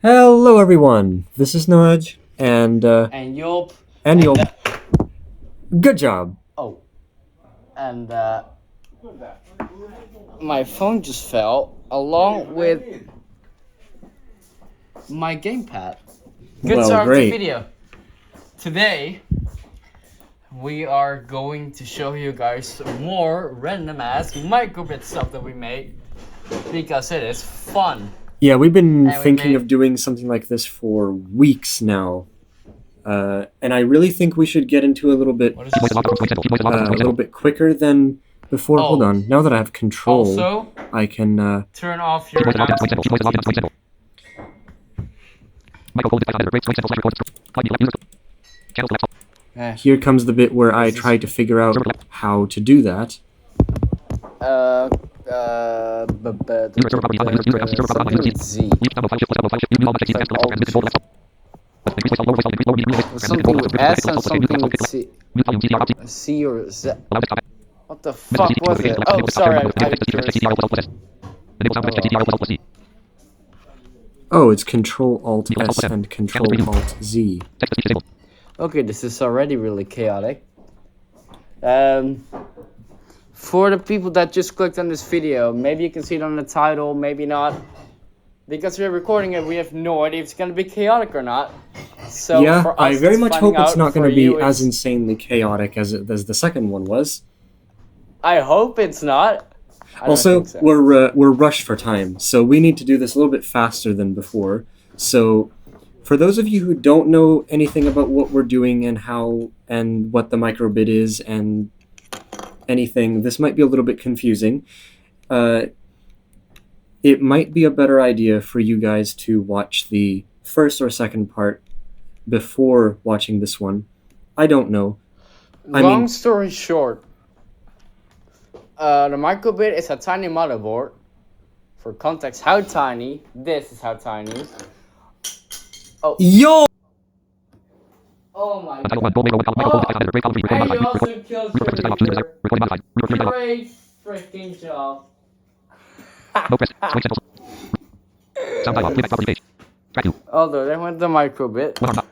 Hello, everyone. This is Nudge, and And Yelp. and you'll good job. Oh, and my phone just fell along with my gamepad. Good Well, start of the great. video. Today, we are going to show you guys more random ass microbit stuff that we made because it is fun. Yeah, we've been And we thinking made- of doing something like this for weeks now, and I really think we should get into a little bit quicker than before. Hold Oh. on. Now that I have control, Also, I can. turn off your announcement. Here comes the bit where I try to figure out how to do that. Something with Z. Something with S and something with C. C or Z. What the fuck was it? Oh, sorry, I Oh, it's Control Alt S and Control Alt Z. Okay, this is already really chaotic. For the people that just clicked on this video, maybe you can see it on the title, maybe not. Because we're recording it, we have no idea if it's gonna be chaotic or not. So Yeah, for us, I very much hope it's not going to be as in. insanely chaotic as the second one was. I hope it's not. I don't Also, think so. we're rushed for time, so we need to do this a little bit faster than before. So, for those of you who don't know anything about what we're doing and how and what the microbit is and anything, this might be a little bit confusing. It might be a better idea for you guys to watch the first or second part before watching this one. I don't know. Long story short, the microbit is a tiny motherboard. For context, how tiny? This is how tiny. Oh. Yo! Oh my god. Oh, and you also killed your leader. Great freaking job. Although they went the microbit.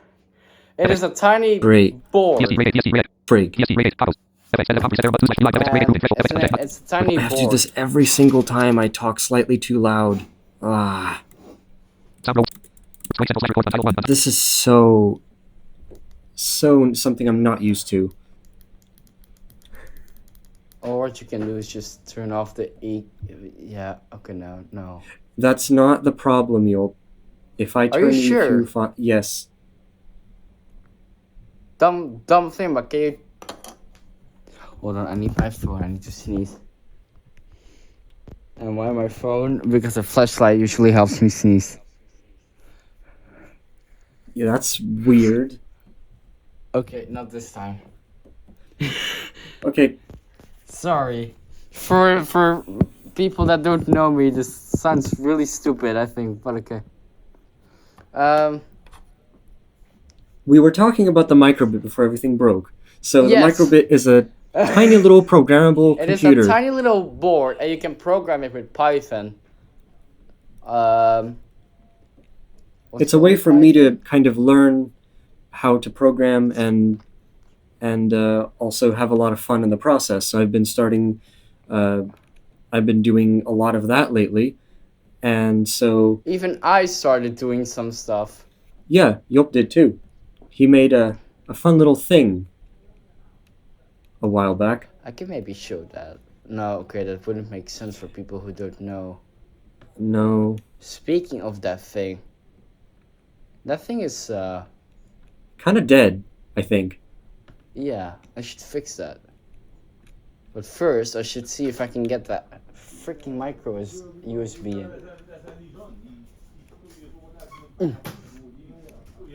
It is a tiny board. Frig. It's a tiny I have to do board. this every single time I talk slightly too loud. Ah. This is so something I'm not used to. Or what you can do is just turn off the Yeah, okay, no. That's not the problem, Yolp. If I turn Are you sure? yes. Dumb thing, but can you... Hold on, I need my phone. I need to sneeze. And why my phone? Because a flashlight usually helps me sneeze. Yeah, that's weird. Okay, not this time. Okay. Sorry. For people that don't know me, this sounds really stupid, I think, but okay. We were talking about the microbit before everything broke. So Yes. the microbit is a tiny little programmable It is computer. a tiny little board, and you can program it with Python. It's a way for me to kind of learn how to program and also have a lot of fun in the process. So I've been doing a lot of that lately, and so Even I started doing some stuff. yeah, Yop did too. He made a fun little thing a while back. I can maybe show that. No, okay, that wouldn't make sense for people who don't know. No, Speaking of that thing is, kind of dead, I think. yeah, I should fix that. But first, I should see if I can get that freaking micro USB in.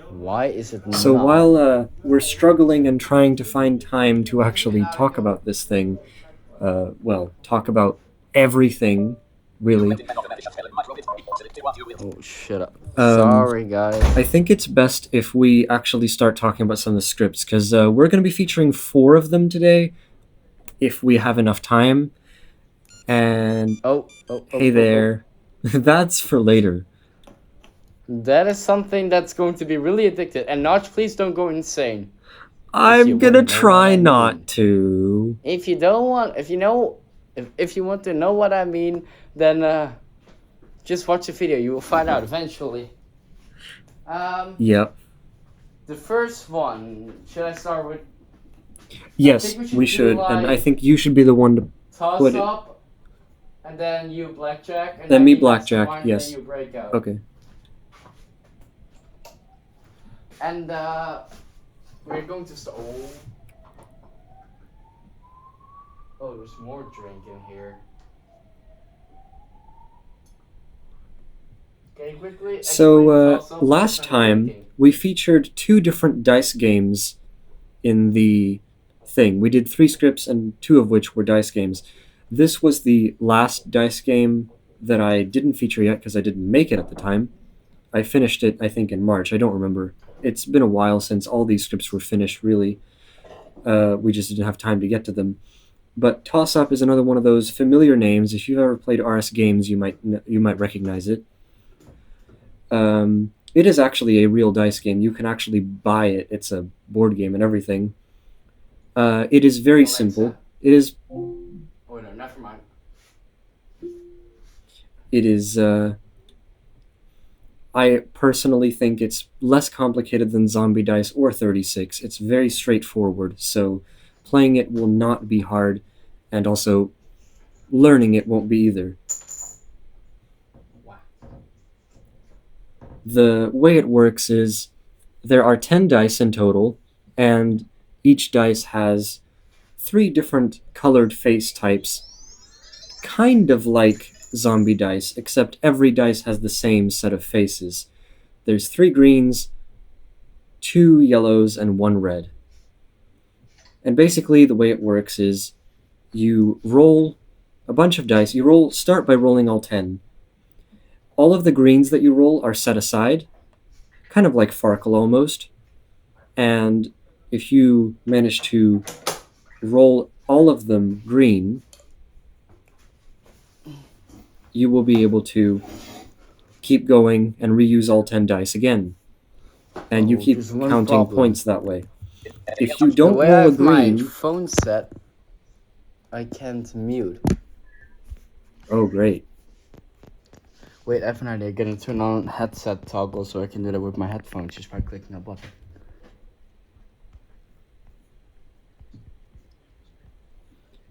Why is it not? So while we're struggling and trying to find time to actually talk about this thing, talk about everything, really. Oh, shut up. Sorry, guys. I think it's best if we actually start talking about some of the scripts, because we're going to be featuring 4 of them today, if we have enough time. And Oh, hey there. That's for later. That is something that's going to be really addictive. And Notch, please don't go insane. I'm gonna Know what try I not mean. to. If you don't want, if you want to know what I mean, then just watch the video. You will find out eventually. Yep. The first one. Should I start with? I think Yes, we should we do should, and I like think you should be the one to toss put it. up, and then you blackjack, and Then then me he gets the blackjack. point, and then Yes. you break out. Okay. And we're going to start. Oh, there's more drink in here. Can you quickly explain So toss-up last because I'm time drinking? we featured 2 different dice games in the thing. We did 3 scripts, and 2 of which were dice games. This was the last dice game that I didn't feature yet because I didn't make it at the time. I finished it, I think, in March. I don't remember. It's been a while since all these scripts were finished, really. We just didn't have time to get to them. But Toss Up is another one of those familiar names. If you've ever played RS games, you might recognize it. It is actually a real dice game. You can actually buy it. It's a board game and everything. It is very Alexa. simple. It is. Oh no, never mind. It is. I personally think it's less complicated than Zombie Dice or 36. It's very straightforward, so playing it will not be hard, and also learning it won't be either. Wow. The way it works is there are 10 dice in total, and each dice has 3 different colored face types, kind of like zombie dice, except every dice has the same set of faces. There's 3 greens, 2 yellows, and 1 red. And basically the way it works is you roll a bunch of dice. Start by rolling all 10. All of the greens that you roll are set aside, kind of like Farkle almost. And if you manage to roll all of them green, you will be able to keep going and reuse all 10 dice again. And you keep counting points that way. If you don't the way I roll a have my green, phone set, I can't mute. oh great. Wait, I have an idea. I'm gonna turn on headset toggle so I can do that with my headphones just by clicking a button.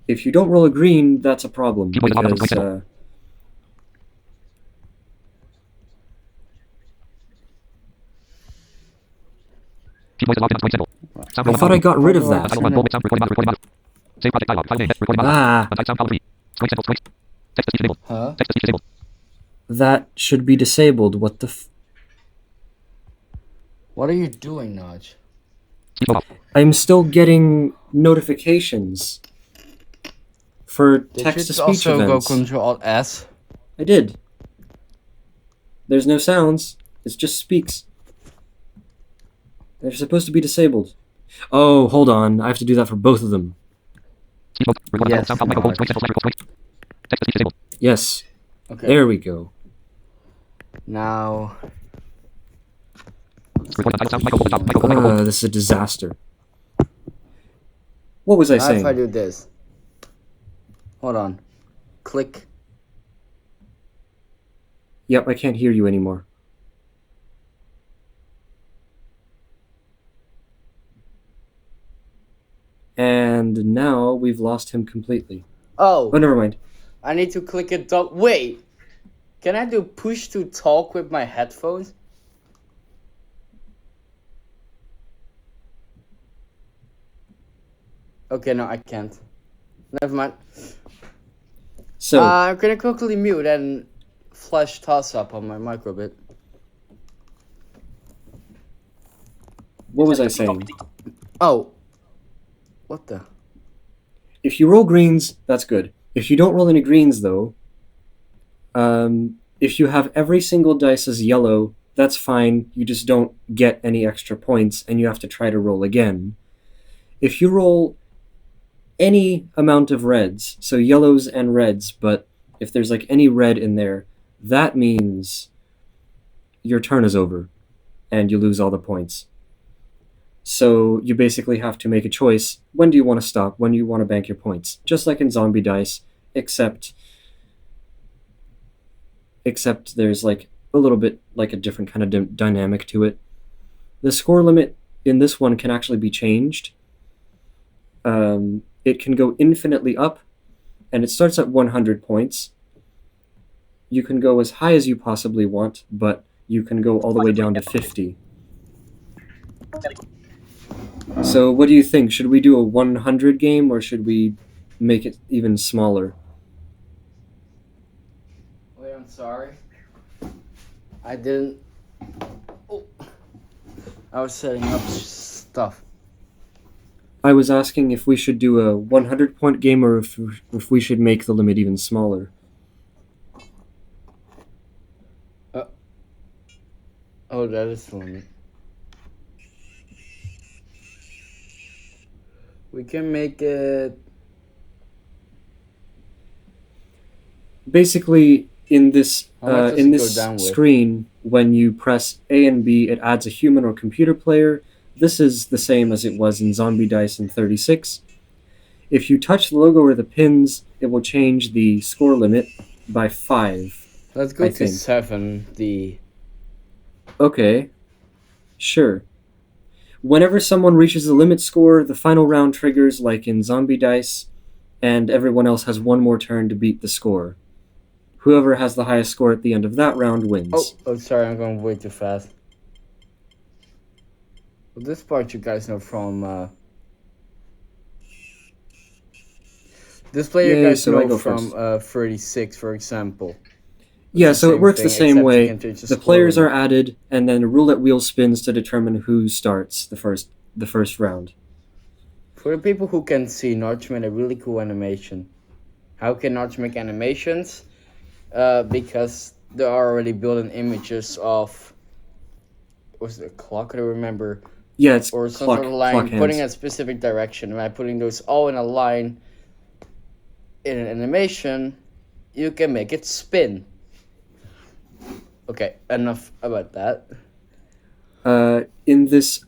If you don't roll a green, that's a problem because I thought I got rid of that. Ah, Huh? that should be disabled. What the What are you doing, Notch? I'm still getting notifications for text-to-speech also events. go Control Alt S. I did. There's no sounds. It just speaks. They're supposed to be disabled. Oh, hold on. I have to do that for both of them. Yes, Notch. Yes. Okay. There we go. Now. This is a disaster. What was I Now if I saying? do this. Hold on. Click. Yep, I can't hear you anymore. And now we've lost him completely. Oh, Oh, never mind. I need to click it. Wait. Can I do push to talk with my headphones? Okay, no, I can't. Never mind. So, I'm gonna quickly mute and flash toss up on my microbit. what was I saying? Oh. What the? If you roll greens, that's good. If you don't roll any greens, though, if you have every single dice as yellow, that's fine. You just don't get any extra points, and you have to try to roll again. If you roll any amount of reds, so yellows and reds, but if there's like any red in there, that means your turn is over and you lose all the points. So you basically have to make a choice. When do you want to stop? When do you want to bank your points? Just like in Zombie Dice, except there's like a little bit like a different kind of dynamic to it. The score limit in this one can actually be changed. It can go infinitely up, and it starts at 100 points. You can go as high as you possibly want, but you can go all the way down to 50. So what do you think? Should we do a 100 game, or should we make it even smaller? Wait, I'm sorry. I didn't. Oh. I was setting up stuff. I was asking if we should do a 100-point game, or if we should make the limit even smaller. Oh, that is the limit. We can make it. Basically, in this How much does it go down with? screen, when you press A and B, it adds a human or computer player. This is the same as it was in Zombie Dice in 36. If you touch the logo or the pins, it will change the score limit by 5. Let's go I to think. 7. Okay, sure. Whenever someone reaches the limit score, the final round triggers like in Zombie Dice, and everyone else has one more turn to beat the score. Whoever has the highest score at the end of that round wins. Oh, sorry, I'm going way too fast. Well, this part you guys know from. This player you Yay, guys so I know go from first. 36, for example. Yeah, It's so it works the thing, same except you way. can change The score players are limit. added, and then a roulette wheel spins to determine who starts the first round. For the people who can see, Notch made a really cool animation. How can Notch make animations? Because there are already built-in images of. Was it a clock? I don't remember. Yeah, it's Or some clock, sort of line clock pointing hands. a specific direction. And by putting those all in a line in an animation, you can make it spin. Okay, enough about that. In this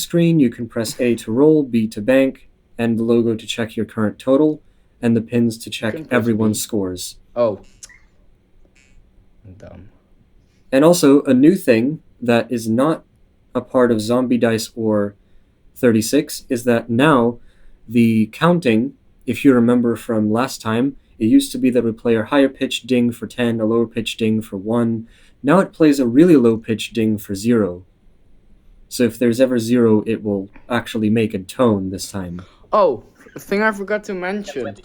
screen, you can press A to roll, B to bank, and the logo to check your current total, and the pins to check can press everyone's B. scores. Oh. I'm dumb. And also, a new thing that is not a part of Zombie Dice or 36 is that now the counting, if you remember from last time, it used to be that we play a higher pitch ding for 10, a lower pitch ding for 1. Now it plays a really low pitch ding for 0. So if there's ever 0, it will actually make a tone this time. Oh, a thing I forgot to mention.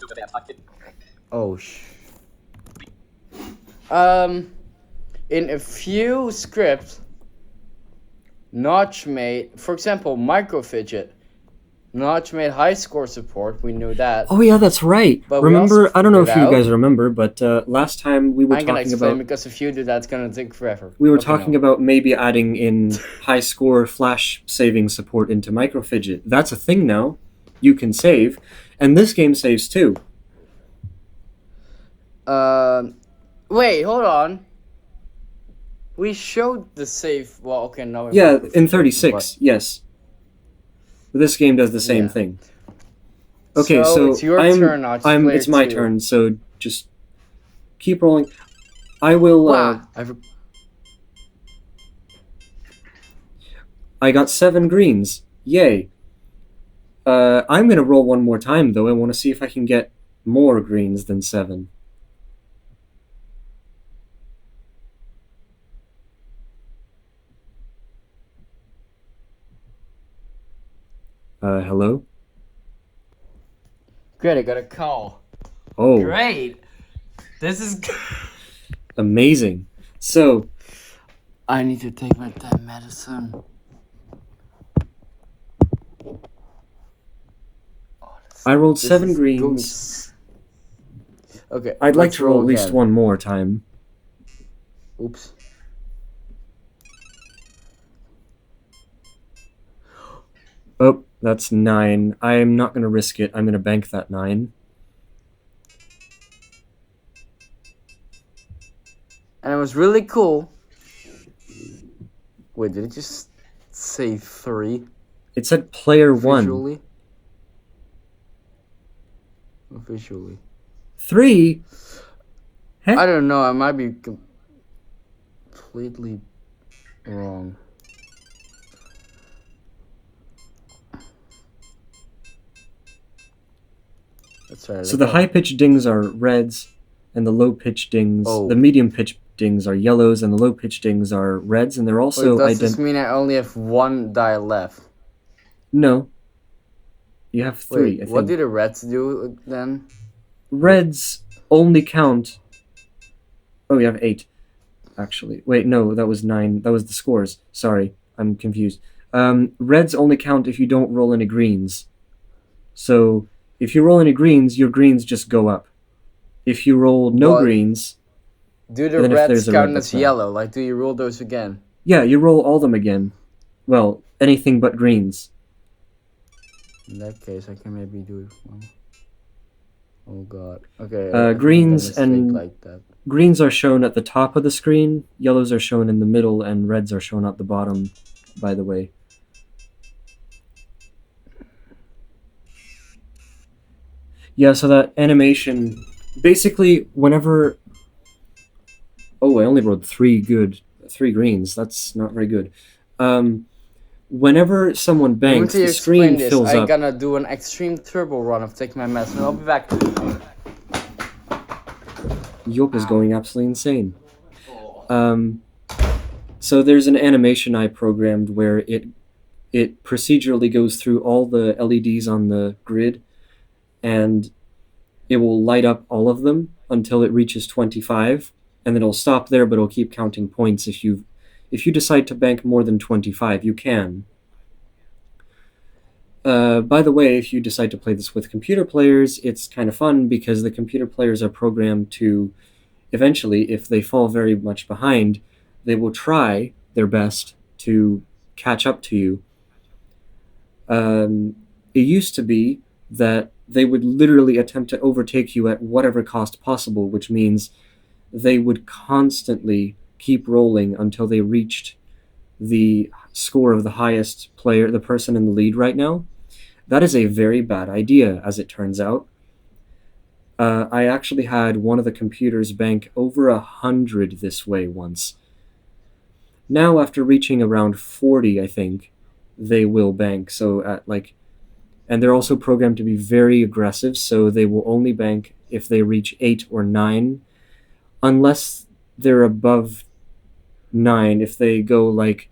Oh, in a few scripts, Notch made, for example, Micro Fidget. Notch made high score support. We knew that. Oh yeah, that's right. But we remember, also I don't know if figured you out- guys remember, but last time we were I'm gonna talking explain about because if you do that, it's gonna take forever. we were Okay, talking no. about maybe adding in high score flash saving support into Micro Fidget. That's a thing now. You can save, and this game saves too. Wait, hold on. We showed the save. Well, okay, no. Yeah, in 36, yes. This game does the same Yeah. thing. Okay, so it's your I'm, turn, Notch. I'm. Player It's my 2. turn. So just keep rolling. I will. Wow. I got 7 greens. Yay. I'm gonna roll one more time though. I want to see if I can get more greens than 7. Hello? Great, I got a call. Oh, Great. This is. amazing. So, I need to take my damn medicine. I rolled This 7 is greens. Okay. I'd like let's to roll at least again. one more time. Oops. Oh, that's 9. I'm not gonna risk it. I'm gonna bank that 9. And it was really cool Wait, did it just say 3 It said player 1. visually? Visually. 3? I don't know. I might be completely wrong. Let's try it So the again. high-pitched dings are reds, and the low-pitched dings, Oh. the medium-pitched dings are yellows, and the low-pitched dings are reds, and they're also Wait, does this mean I only have 1 die left? No. You have 3, Wait, I think. what do the reds do then? Reds only count... Oh, you have 8, actually. Wait, no, that was 9. That was the scores. Sorry, I'm confused. Reds only count if you don't roll any greens. So, if you roll any greens, your greens just go up. If you roll no But greens... do the then if reds there's a red, count that's as bad. yellow? Like, do you roll those again? Yeah, you roll all them again. Well, anything but greens. In that case, I can maybe do one. Oh god. Okay. Greens and like that. greens are shown at the top of the screen, yellows are shown in the middle, and reds are shown at the bottom, by the way. Yeah, so that animation, basically, whenever... Oh, I only rolled 3 greens. That's not very good. Whenever someone banks, the screen fills I'm up. gonna do an extreme turbo run of Take My Medicine. I'll be back. Yop is going absolutely insane. So there's an animation I programmed where it procedurally goes through all the LEDs on the grid, and it will light up all of them until it reaches 25, and then it'll stop there, but it'll keep counting points. If you decide to bank more than 25, you can. By the way, if you decide to play this with computer players, it's kind of fun because the computer players are programmed to, eventually, if they fall very much behind, they will try their best to catch up to you. It used to be that they would literally attempt to overtake you at whatever cost possible, which means they would constantly keep rolling until they reached the score of the highest player, the person in the lead right now. That is a very bad idea, as it turns out. I actually had one of the computers bank over 100 this way once. Now, after reaching around 40, I think, they will bank. So and they're also programmed to be very aggressive, so they will only bank if they reach 8 or 9, unless they're above 9. If they go like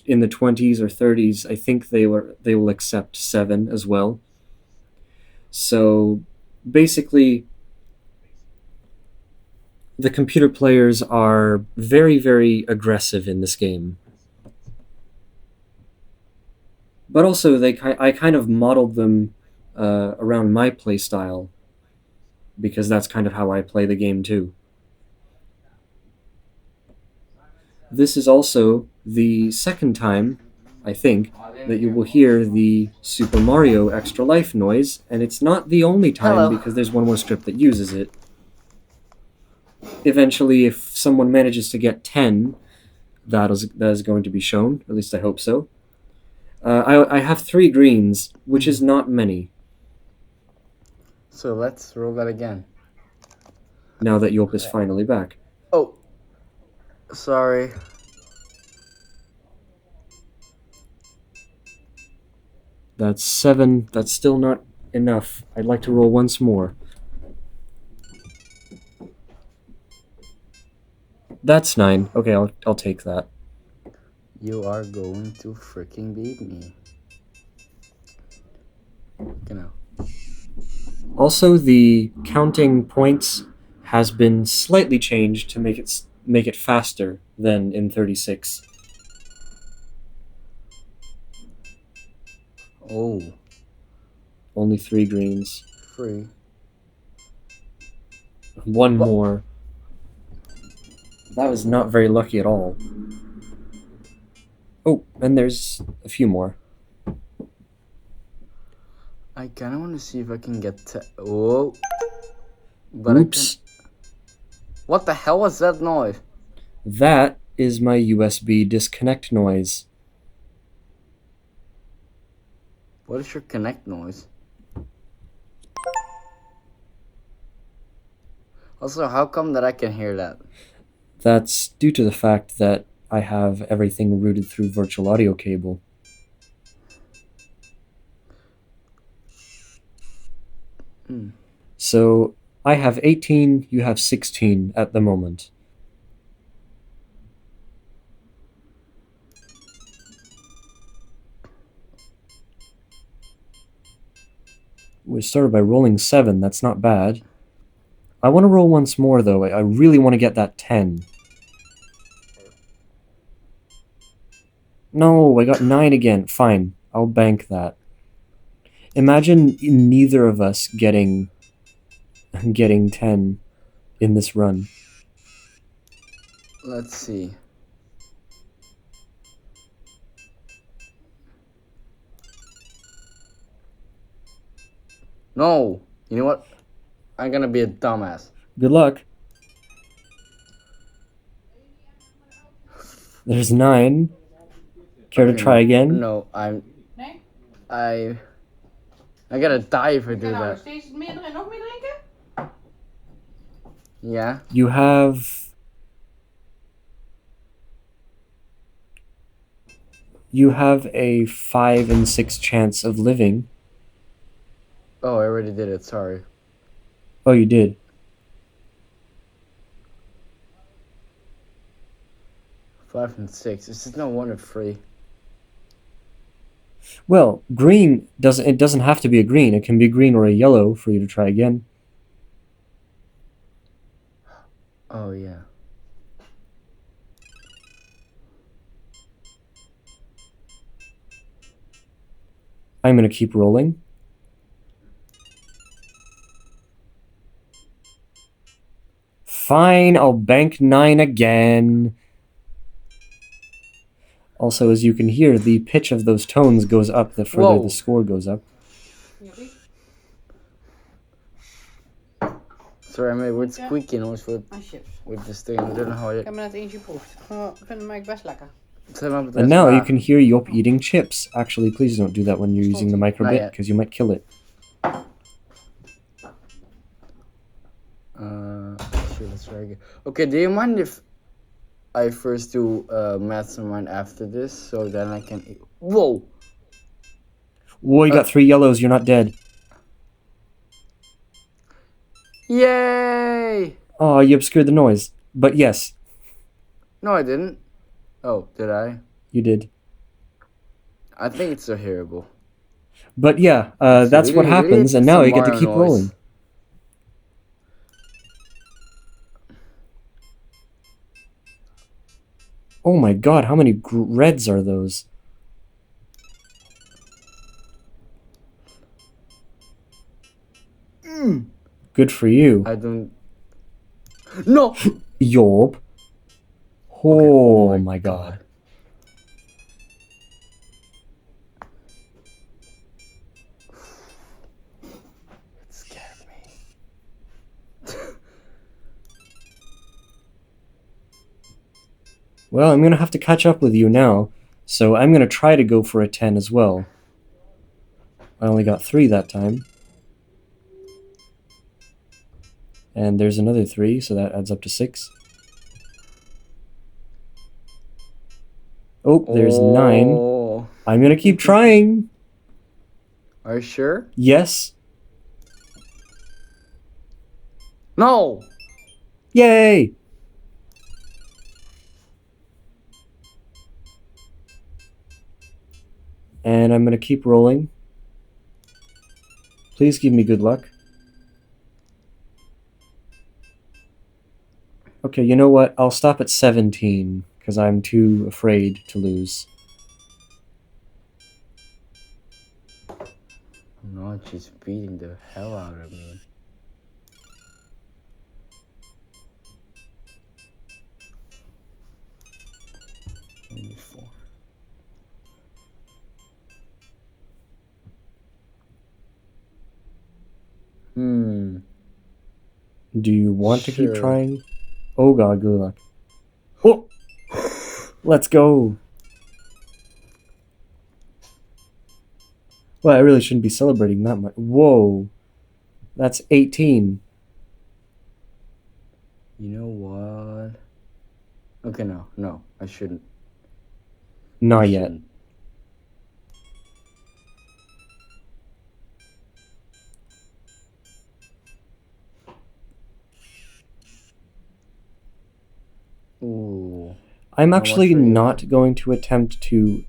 in the 20s or 30s, I think they will accept 7 as well. So basically, the computer players are very, very aggressive in this game. But also, I kind of modeled them around my play style, because that's kind of how I play the game too. This is also the second time, I think, that you will hear the Super Mario Extra Life noise, and it's not the only time. Hello. Because there's one more script that uses it. Eventually, if someone manages to get 10, that is going to be shown, at least I hope so. I have 3 greens, which is not many. So let's roll that again. Now that Yop is finally back. Oh. Sorry. That's 7. That's still not enough. I'd like to roll once more. That's 9. Okay, I'll take that. You are going to freaking beat me. Genau. Also, the counting points has been slightly changed to make it faster than in 36. Oh. Only 3 greens. 3. One more. That was not very lucky at all. Oh, and there's a few more. I kind of want to see if I can get oh. But Oops. What the hell was that noise? That is my USB disconnect noise? What is your connect noise? Also, how come that I can hear that? That's due to the fact that I have everything routed through virtual audio cable. So I have 18, you have 16 at the moment. We started by rolling 7, that's not bad. I want to roll once more though, I really want to get that 10. No, I got 9 again. Fine, I'll bank that. Imagine neither of us getting 10 in this run. Let's see. No! You know what? I'm gonna be a dumbass. Good luck. There's 9. Care to try again? No, I gotta die if I do Kan nou that. steeds meerdere en nog meer drinken? Yeah? You have... You have a 5 in 6 chance of living. Oh, I already did it, sorry. Oh, you did. Five and six. This is no wonder free. Well, green doesn't have to be a green. It can be green or a yellow for you to try again. Oh, yeah. I'm going to keep rolling. Fine, I'll bank 9 again. Also, as you can hear, the pitch of those tones goes up the further Whoa. the score goes up. Sorry, I made a weird squeaky noise with Chips. this thing. I don't know how Ik it... heb er net eentje geproefd. Ik vind hem eigenlijk best lekker. And now you can hear Yop eating chips. Actually, please don't do that when you're using the microbit, yet. because you might kill it. Sure, that's very good. Okay, do you mind if I first do mastermind after this, so then I can... Whoa! Whoa, you got 3 yellows, you're not dead. Yay! Oh, you obscured the noise. But yes, No, I didn't. Oh, did I? you did. I think it's so hearable. But yeah, It's that's what really happens, and now some you get to Mario keep noise. rolling. Oh my god, how many reds are those? Good for you. I don't... No! Yorb. Oh, my god. It scared me. Well, I'm gonna have to catch up with you now, so I'm gonna try to go for a 10 as well. I only got 3 that time. And there's another 3, so that adds up to 6. Oh, there's 9. I'm gonna keep trying. Are you sure? Yes. No! Yay! And I'm gonna keep rolling. Please give me good luck. Okay, you know what? I'll stop at 17, because I'm too afraid to lose. No, she's beating the hell out of me. Only 4. Do you want to keep Sure. trying? Oh god, good luck. Oh! Let's go. Well, I really shouldn't be celebrating that much. Whoa. That's 18. You know what? Okay, no, I shouldn't. Not I yet. shouldn't. Ooh. I'm How much actually are you not going to attempt to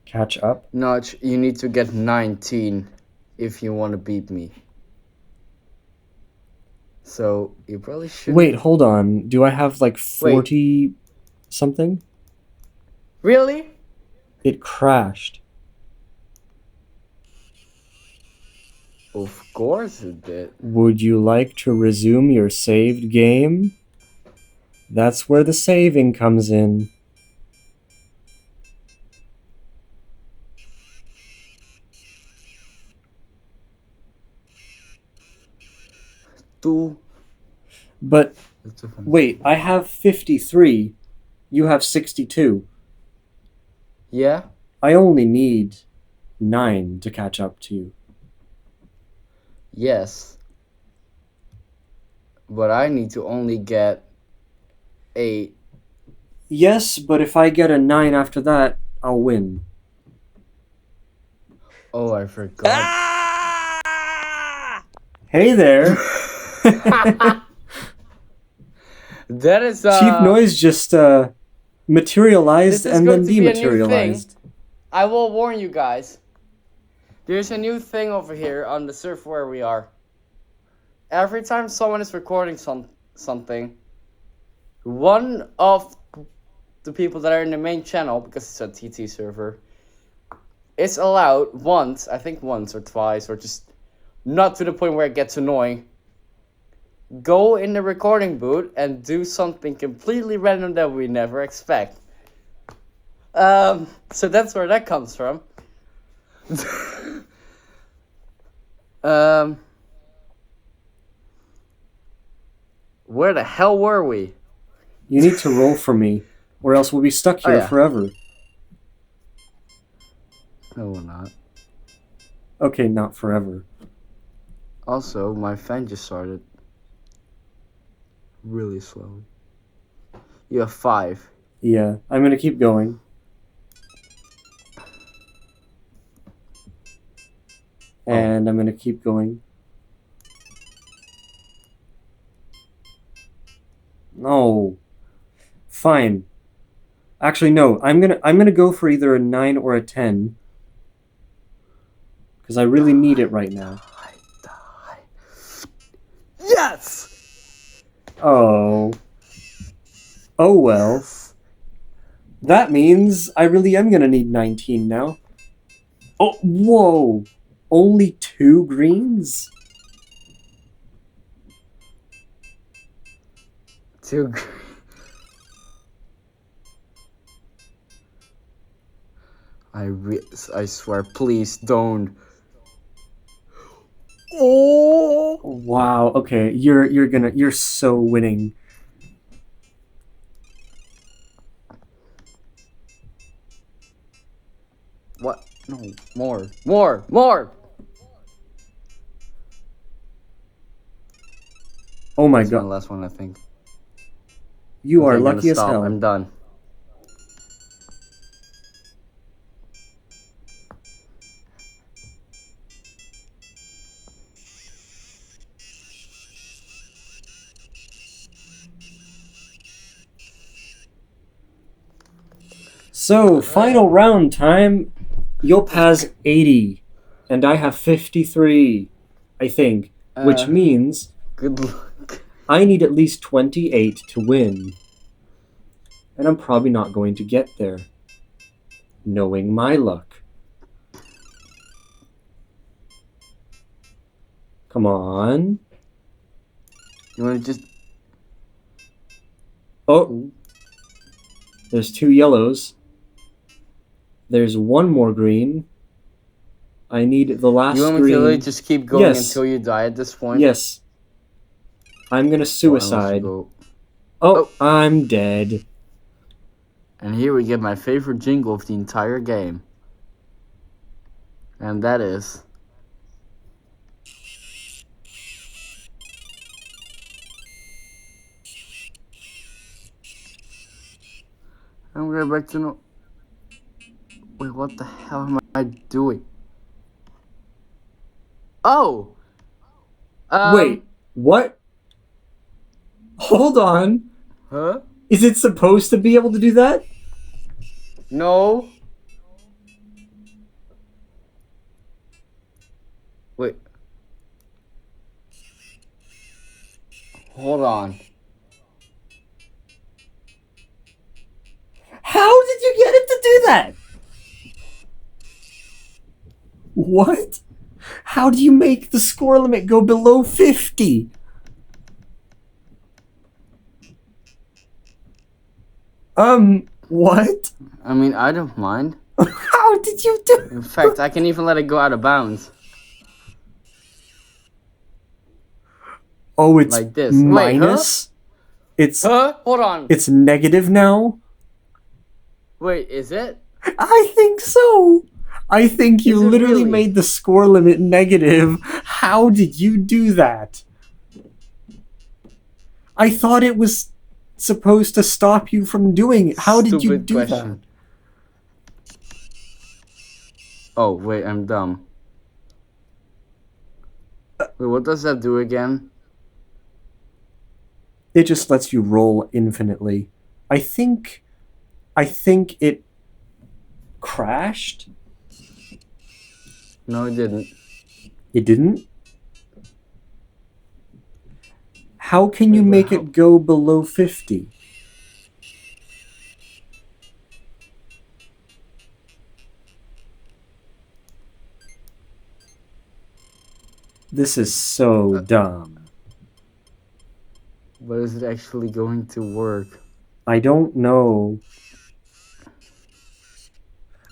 catch up. Notch, you need to get 19 if you want to beat me. So you probably should. Wait, hold on. Do I have like 40 something? Really? It crashed. Of course it did. Would you like to resume your saved game? That's where the saving comes in. But wait, I have 53. You have 62. Yeah? I only need 9 to catch up to you. Yes. But I need to only get 8. Yes, but if I get a 9 after that, I'll win. Oh, I forgot. Hey there. That is Cheap Noise just materialized this is and going then to be a new dematerialized. I will warn you guys. There's a new thing over here on the server where we are. Every time someone is recording something, one of the people that are in the main channel, because it's a TT server, is allowed once or twice, or just not to the point where it gets annoying, go in the recording booth and do something completely random that we never expect. So that's where that comes from. Where the hell were we? You need to roll for me, or else we'll be stuck here forever. No, we're not. Okay, not forever. Also, my fan just started really slowly. You have 5. Yeah, I'm gonna keep going. And I'm gonna keep going. No. Fine. Actually, no. I'm gonna go for either a 9 or a 10. Because I really need it right now. Die. Yes! Oh. Oh well. That means I really am gonna need 19 now. Oh, whoa! Only 2 greens? 2 I swear, please don't. Oh! Wow, okay. You're so winning. What? No, more! Oh my That's god. my last one, I think. You Okay, are I'm gonna lucky as stop. hell. I'm done. So, final round time. Yop has 80, and I have 53, I think. Which means Good luck. I need at least 28 to win. And I'm probably not going to get there. Knowing my luck. Come on. You wanna just... Oh. There's 2 yellows. There's 1 more green. I need the last green. You want me to really just keep going Yes. until you die at this point? Yes. I'm gonna Or suicide. go. Oh, I'm dead. And here we get my favorite jingle of the entire game. And that is... I'm going back to no... Wait, what the hell am I doing? Oh! Wait, what? Hold on. Huh? Is it supposed to be able to do that? No. Wait. Hold on. How did you get it to do that? What? How do you make the score limit go below 50? What? I mean, I don't mind. How did you do? In fact, I can even let it go out of bounds. Oh, it's Like this. minus? It's Hold on. it's negative now? Wait, is it? I think so. I think you Is it literally really? made the score limit negative. How did you do that? I thought it was supposed to stop you from doing it. How did you Stupid do question. Oh, wait, I'm dumb. Wait, what does that do again? that? It just lets you roll infinitely. I think it crashed. No, it didn't. It didn't? How can you Wait, make how? it go below 50? This is so dumb. But is it actually going to work? I don't know.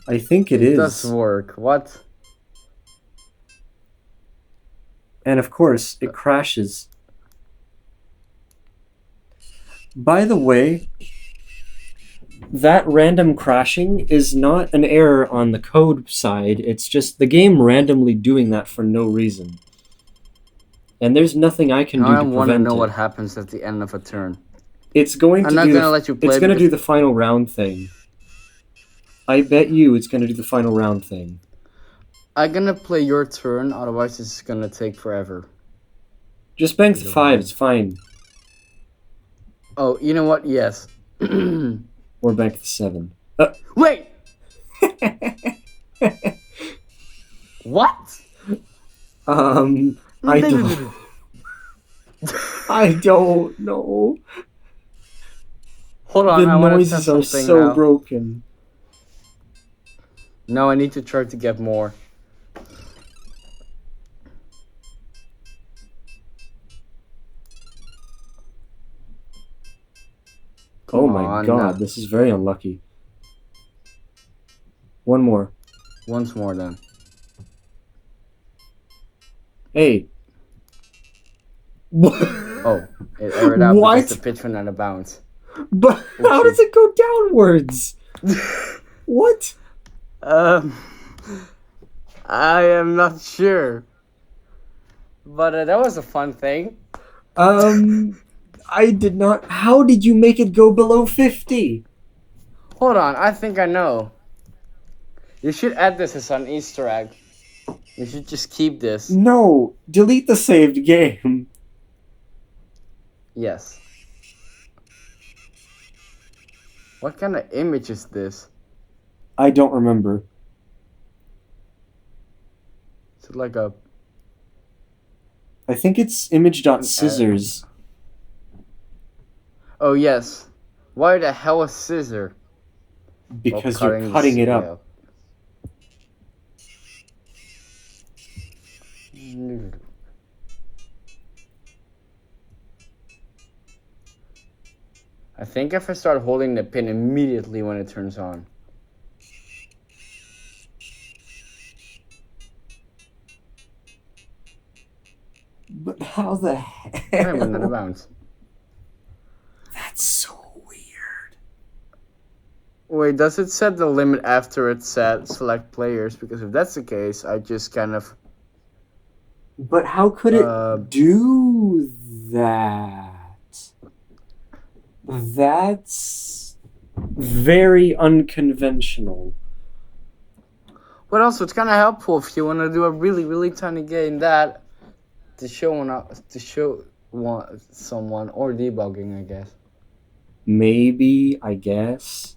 I think it is. does work. What? And of course, it crashes. By the way, that random crashing is not an error on the code side. It's just the game randomly doing that for no reason. And there's nothing I can do Now I to want to prevent know it. what happens at the end of a turn. It's going to I'm not do gonna let you play It's going to do because- the final round thing. I bet you it's going to do the final round thing. I'm gonna play your turn, otherwise this is gonna take forever. Just bank the 5, it's fine. Oh, you know what? Yes. Or bank the 7. Wait! What? I don't... I don't know. Hold on, The I want to noises test are something so now. broken. No, I need to try to get more. Oh Come my on. god, this is very unlucky. One more. Once more then. Hey. Oh, it aired out What? because the pitch went out of bounds. But how does it go downwards? What? I am not sure. But that was a fun thing. I did not... How did you make it go below 50? Hold on, I think I know. You should add this as an Easter egg. You should just keep this. No, delete the saved game. Yes. What kind of image is this? I don't remember. Is it like a... I think it's image.scissors. Oh, yes. Why the hell a scissor? Because While you're cutting it up. scale. I think if I start holding the pin immediately when it turns on. But How the I'm another hell? bounce. That's so weird. Wait, does it set the limit after it said select players? Because if that's the case, I just kind of But how could it do that? That's very unconventional. But also, it's kind of helpful if you want to do a really, really tiny game that to show someone or debugging, I guess. Maybe, I guess.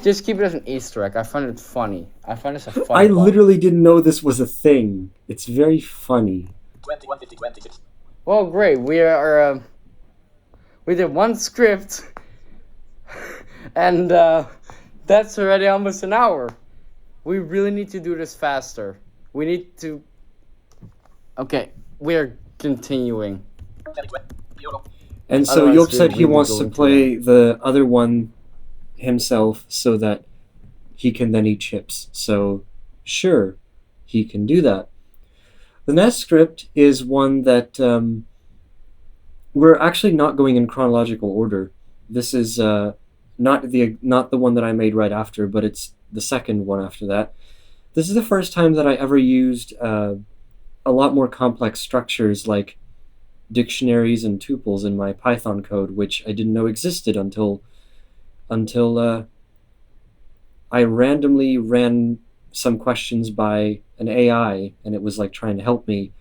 Just keep it as an Easter egg. I find it funny. I find this a I funny bug. literally didn't know this was a thing. It's very funny. 21, 50, 26. Well, great. We did one script, and that's already almost an hour. We really need to do this faster. We need to. Okay, we're continuing. And so Otherwise, Yolk we're said he really wants to going to play the other one himself so that he can then eat chips. So, sure, he can do that. The next script is one that we're actually not going in chronological order. This is not the one that I made right after, but it's the second one after that. This is the first time that I ever used a lot more complex structures like dictionaries and tuples in my Python code, which I didn't know existed until I randomly ran some questions by an AI, and it was like trying to help me.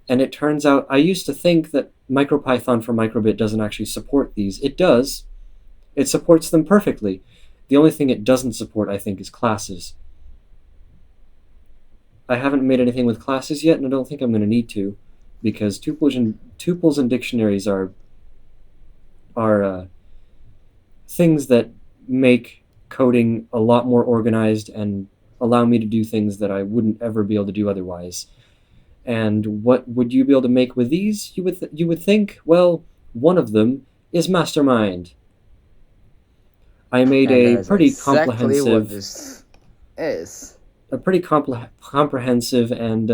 And it turns out I used to think that MicroPython for microbit doesn't actually support these. It does. It supports them perfectly. The only thing it doesn't support, I think, is classes. I haven't made anything with classes yet, and I don't think I'm going to need to, because tuples and dictionaries are things that make coding a lot more organized and allow me to do things that I wouldn't ever be able to do otherwise. And what would you be able to make with these? You would think, well, one of them is Mastermind. I made And a that is pretty exactly what comprehensive, this is. comprehensive and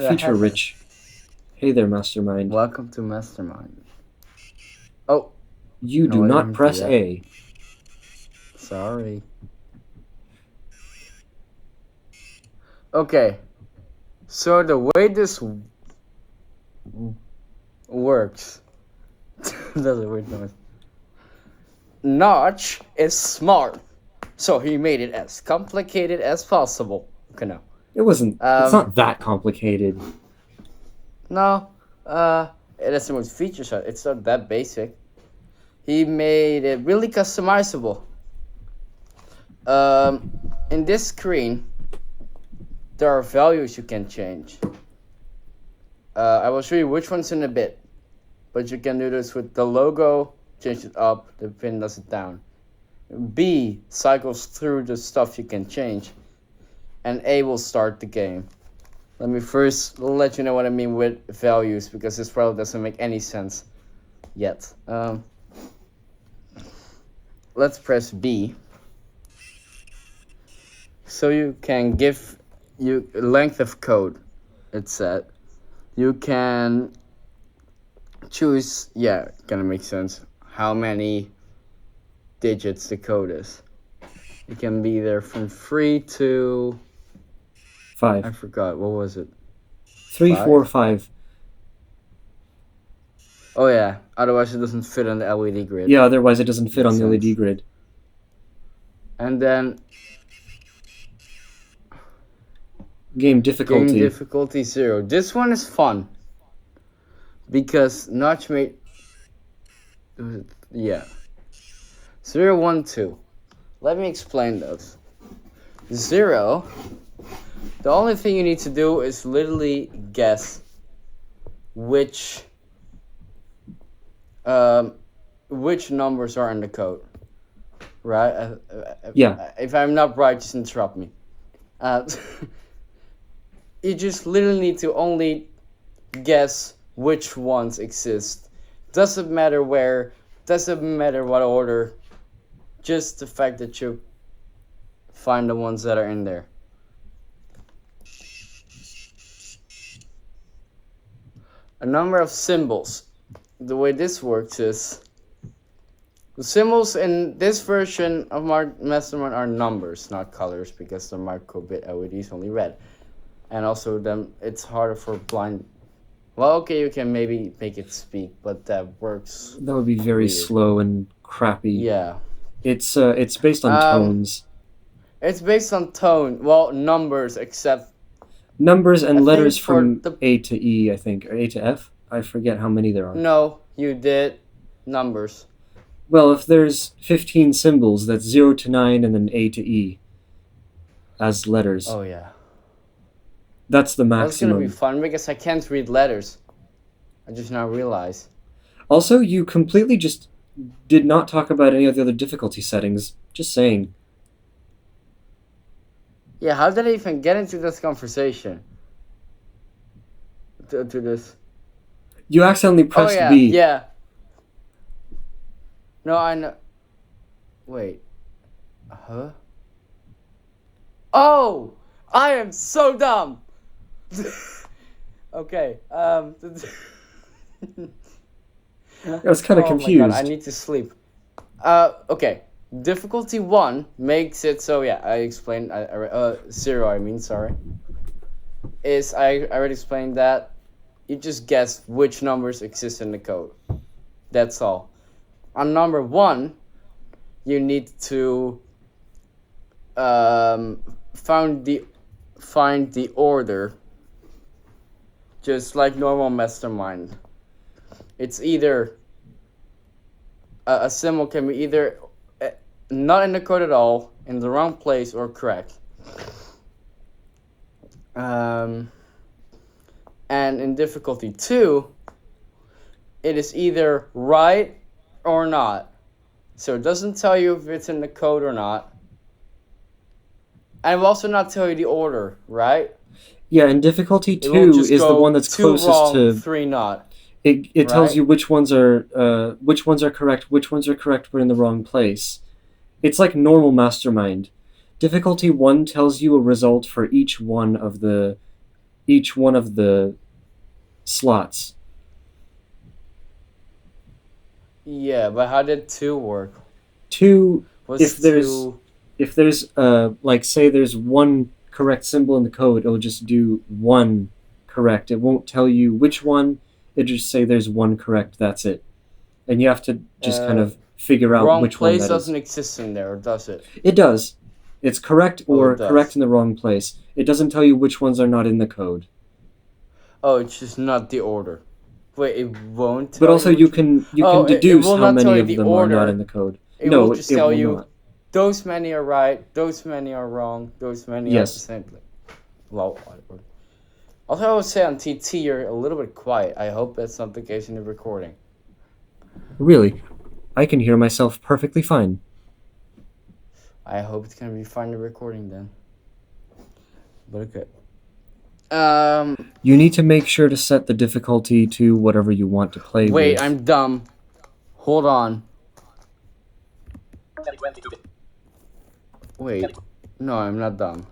feature-rich. Hey there, Mastermind. Welcome to Mastermind. Oh, You no, do I not didn't press do that. A. Sorry. Okay. So the way this works. That's a weird noise. Notch is smart, so he made it as complicated as possible. Okay, no. It wasn't. It's not that complicated. No. It has so much features. It's not that basic. He made it really customizable. In this screen, there are values you can change. I will show you which ones in a bit, but you can do this with the logo, change it up, the pin does it down. B cycles through the stuff you can change, and A will start the game. Let me first let you know what I mean with values, because this probably doesn't make any sense yet. Let's press B. So you can give you length of code, it's set. You can choose, yeah, gonna make sense, how many digits the code is. It can be there from 3 to, I 5. forgot, what was it? 3, Five? 4, 5. Oh yeah, otherwise it doesn't fit on the LED grid. Yeah, otherwise it doesn't fit Makes on the LED sense. grid. And then Game game difficulty. difficulty 0. This one is fun because Notch made, yeah, 0, 1, 2. Let me explain those. 0, the only thing you need to do is literally guess which numbers are in the code, right? Yeah. If I'm not right, just interrupt me. You just literally need to only guess which ones exist. Doesn't matter where, doesn't matter what order, just the fact that you find the ones that are in there. a number of symbols. The way this works is the symbols in this version of Mastermind are numbers, not colors, because the microbit LED is only red. And also, it's harder for blind. Well, okay, you can maybe make it speak, but that works. That would be very weird. slow and crappy. Yeah. It's based on tones. It's based on tone. Well, numbers, except Numbers and I letters think for from the- A to E, I think, or A to F. I forget how many there are. no, you did numbers. Well, if there's 15 symbols, that's 0 to 9 and then A to E as letters. Oh yeah. That's the That's gonna be maximum. fun because I can't read letters. I just now realize. Also, you completely just did not talk about any of the other difficulty settings. Just saying. Yeah, how did I even get into this conversation? To this. You accidentally pressed oh yeah, B. yeah. No, I know. Wait. Huh? Oh! I am so dumb! Okay, I was kind of confused. My God, I need to sleep. Okay. Difficulty 1 makes it so, yeah, I explained, 0, I mean, sorry. I already explained that. You just guess which numbers exist in the code. That's all. On number 1, you need to find the order, just like normal Mastermind. It's either a symbol can be either not in the code at all, in the wrong place, or correct. And in difficulty 2, it is either right or not. So it doesn't tell you if it's in the code or not. And it will also not tell you the order, right? Yeah, and difficulty It will 2 just is the go one that's 2 closest wrong, to. 3 not. It tells right? you which ones are correct, which ones are correct but in the wrong place. It's like normal Mastermind. Difficulty 1 tells you a result for each one of the slots. Yeah, but how did 2 work? 2, Was if there's 2... if there's like say there's one correct symbol in the code, it'll just do one correct. It won't tell you which one. It'll just say there's one correct. That's it, and you have to just kind of figure out wrong which one place that doesn't is. exist in there, does it? It does. It's correct or it does. correct in the wrong place. It doesn't tell you which ones are not in the code. Oh, it's just not the order. Wait, it won't tell But also you you which can Oh, it deduce will how not tell many you of the them order. are not in the code. It No, will just it tell will you not. those many are right, those many are wrong, those many Yes. are the same. Well, also, I would say on TT you're a little bit quiet. I hope that's not the case in the recording. Really, I can hear myself perfectly fine. I hope it's gonna be fine in the recording then. But okay. You need to make sure to set the difficulty to whatever you want to play with. Wait, I'm dumb. Hold on. Wait. No, I'm not dumb.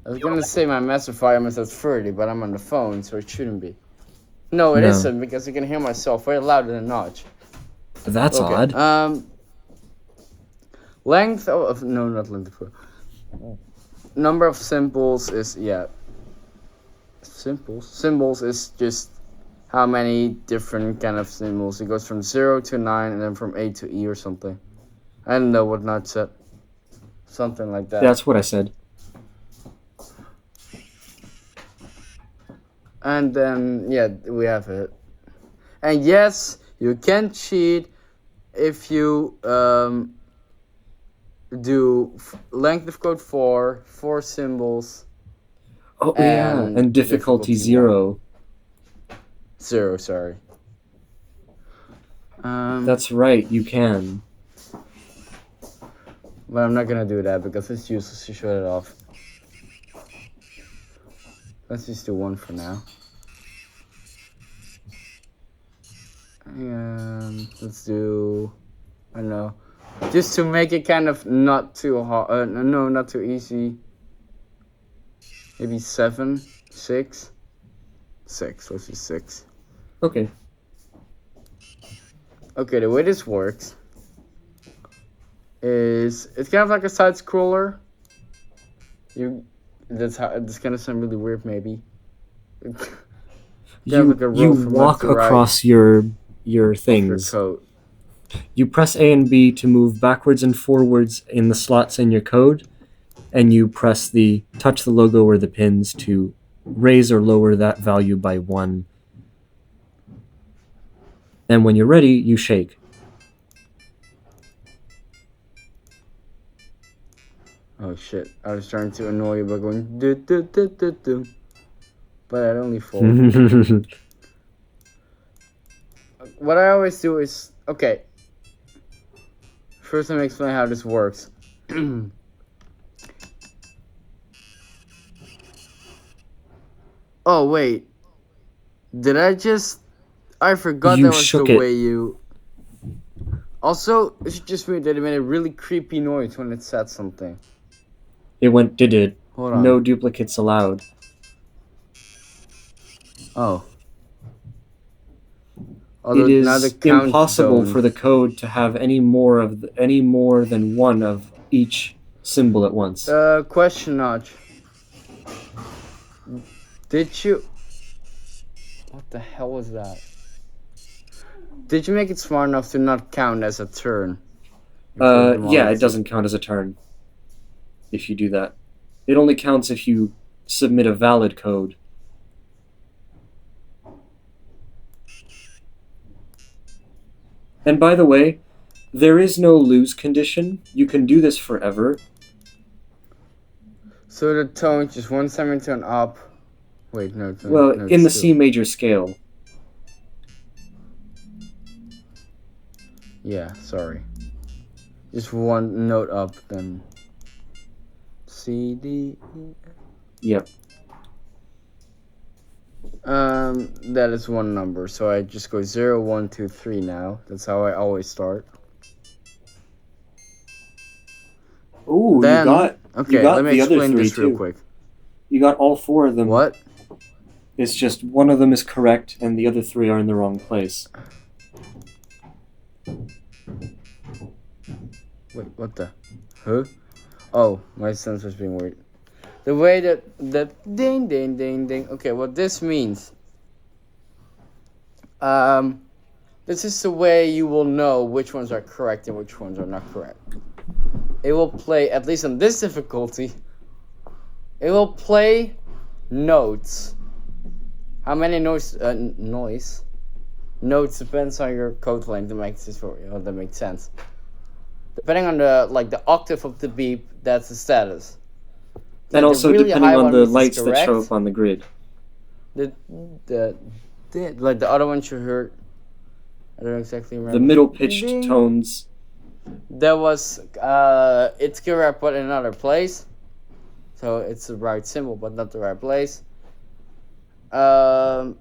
I was gonna say my master fireman is 30, but I'm on the phone, so it shouldn't be. No, it No. isn't, because I can hear myself way louder than Notch. That's Okay. odd. Length of no, not length of number of symbols is symbols is just how many different kind of symbols. It goes from 0 to 9 and then from A to E or something. I don't know what Notch said. Something like that. That's what I said. And then yeah, we have it. And yes, you can cheat if you do length of code 4 symbols. Oh yeah, and difficulty 0. 0, sorry. That's right, you can. But I'm not gonna do that because it's useless to shut it off. Let's just do 1 for now. And let's do, I don't know, just to make it kind of not too hard. No, not too easy. Maybe 7, 6. 6. Let's do 6. Okay. Okay, the way this works is it's kind of like a side scroller. This kind of sound really weird, maybe. You like a row you from walk left to right across your of your things. code. You press A and B to move backwards and forwards in the slots in your code, and you touch the logo or the pins to raise or lower that value by 1. And when you're ready, you shake. Oh shit! I was trying to annoy you by going do do do do do, but I'd only fall. What I always do is okay. First, let me explain how this works. Oh wait, did I just? I forgot You that was shook the it. way you. Also, it's just weird that it made a really creepy noise when it said something. It went did it. Hold on. No duplicates allowed. Oh. It Now the is impossible countdown. for the code to have any more than one of each symbol at once. Question, Notch. Did you? What the hell was that? Did you make it smart enough to not count as a turn? Yeah, it doesn't count as a turn if you do that. It only counts if you submit a valid code. And by the way, there is no lose condition. You can do this forever. So the tone just one semitone up. Wait, no. Well, no, in the two. C major scale. Yeah, sorry. Just one note up, then C, D, E. Yep. That is one number, so I just go 0, 1, 2, 3 now. That's how I always start. Ooh, Then, you got let me the other explain three this real too. quick. You got all 4 of them. What? It's just one of them is correct and the other 3 are in the wrong place. Wait, what the? Huh? Oh, my sensor's being weird. The way that ding ding ding ding. Okay, what this means. This is the way you will know which ones are correct and which ones are not correct. It will play, at least on this difficulty, it will play notes. How many notes? Notes depends on your code length. That makes sense. Depending on the octave of the beep, that's the status. And also really depending high on one the means it's lights that show correct. up on the grid. Like the other ones you heard, I don't exactly remember. The middle pitched Ding. tones. There was it's correct but in another place, so it's the right symbol but not the right place. And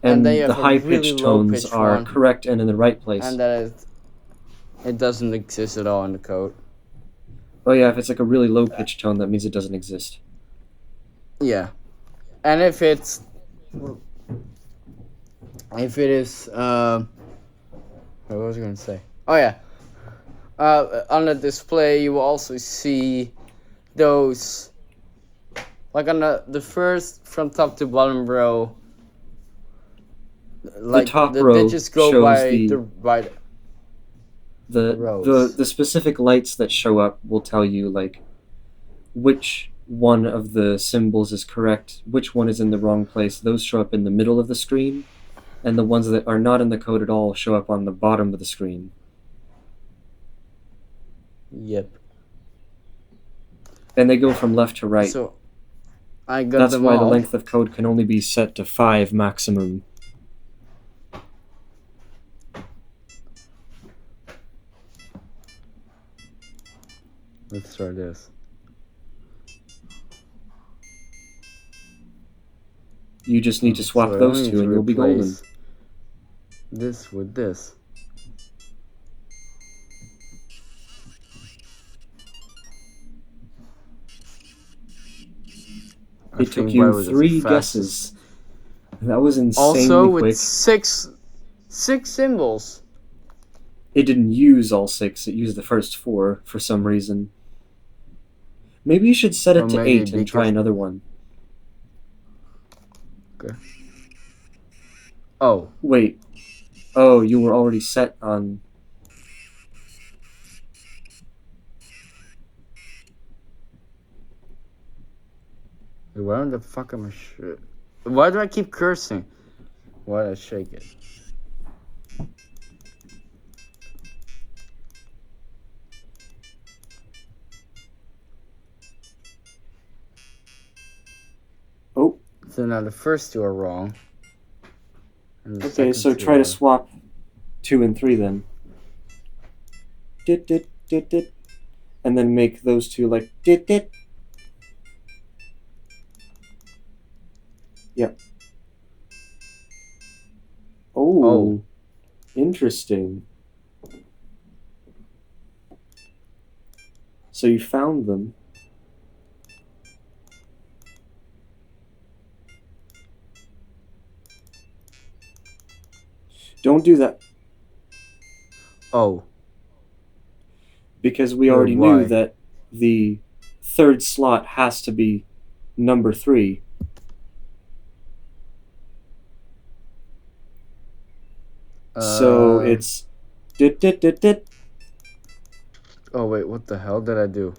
then you have the high pitched really tones low-pitched are one, correct and in the right place. and that it doesn't exist at all in the code. Oh yeah, if it's like a really low pitched tone, that means it doesn't exist. Yeah, and if it is what was I gonna say? Oh yeah, on the display you will also see those, like on the first from top to bottom row. Like the top the row digits go shows by the rows. the specific lights that show up will tell you like which one of the symbols is correct, which one is in the wrong place. Those show up in the middle of the screen, and the ones that are not in the code at all show up on the bottom of the screen. Yep. And they go from left to right. So I got That's them why all. the length of code can only be set to 5 maximum. Let's try this. You just need to swap So I those only two need and to you'll be golden. replace this with this. It took you 3 guesses. That was insanely Also with quick. six symbols. It didn't use all 6. It used the first 4 for some reason. Maybe you should set Or it to maybe 8 and try because- another one. Okay. Oh. Wait. Oh, you were already set on... Why the fuck am I Why do I keep cursing? Why did I shake it? Oh. So now the first 2 are wrong. And the Okay, second so 2 try to are- swap 2 and 3 then. Dit, dit, dit, dit. And then make those 2 like dit, dit. Yep. Oh. Interesting. So you found them. Don't do that. Oh. Because we Wait, already why? knew that the 3rd slot has to be number 3. So it's dit, dit, dit, dit. Oh wait, what the hell did I do?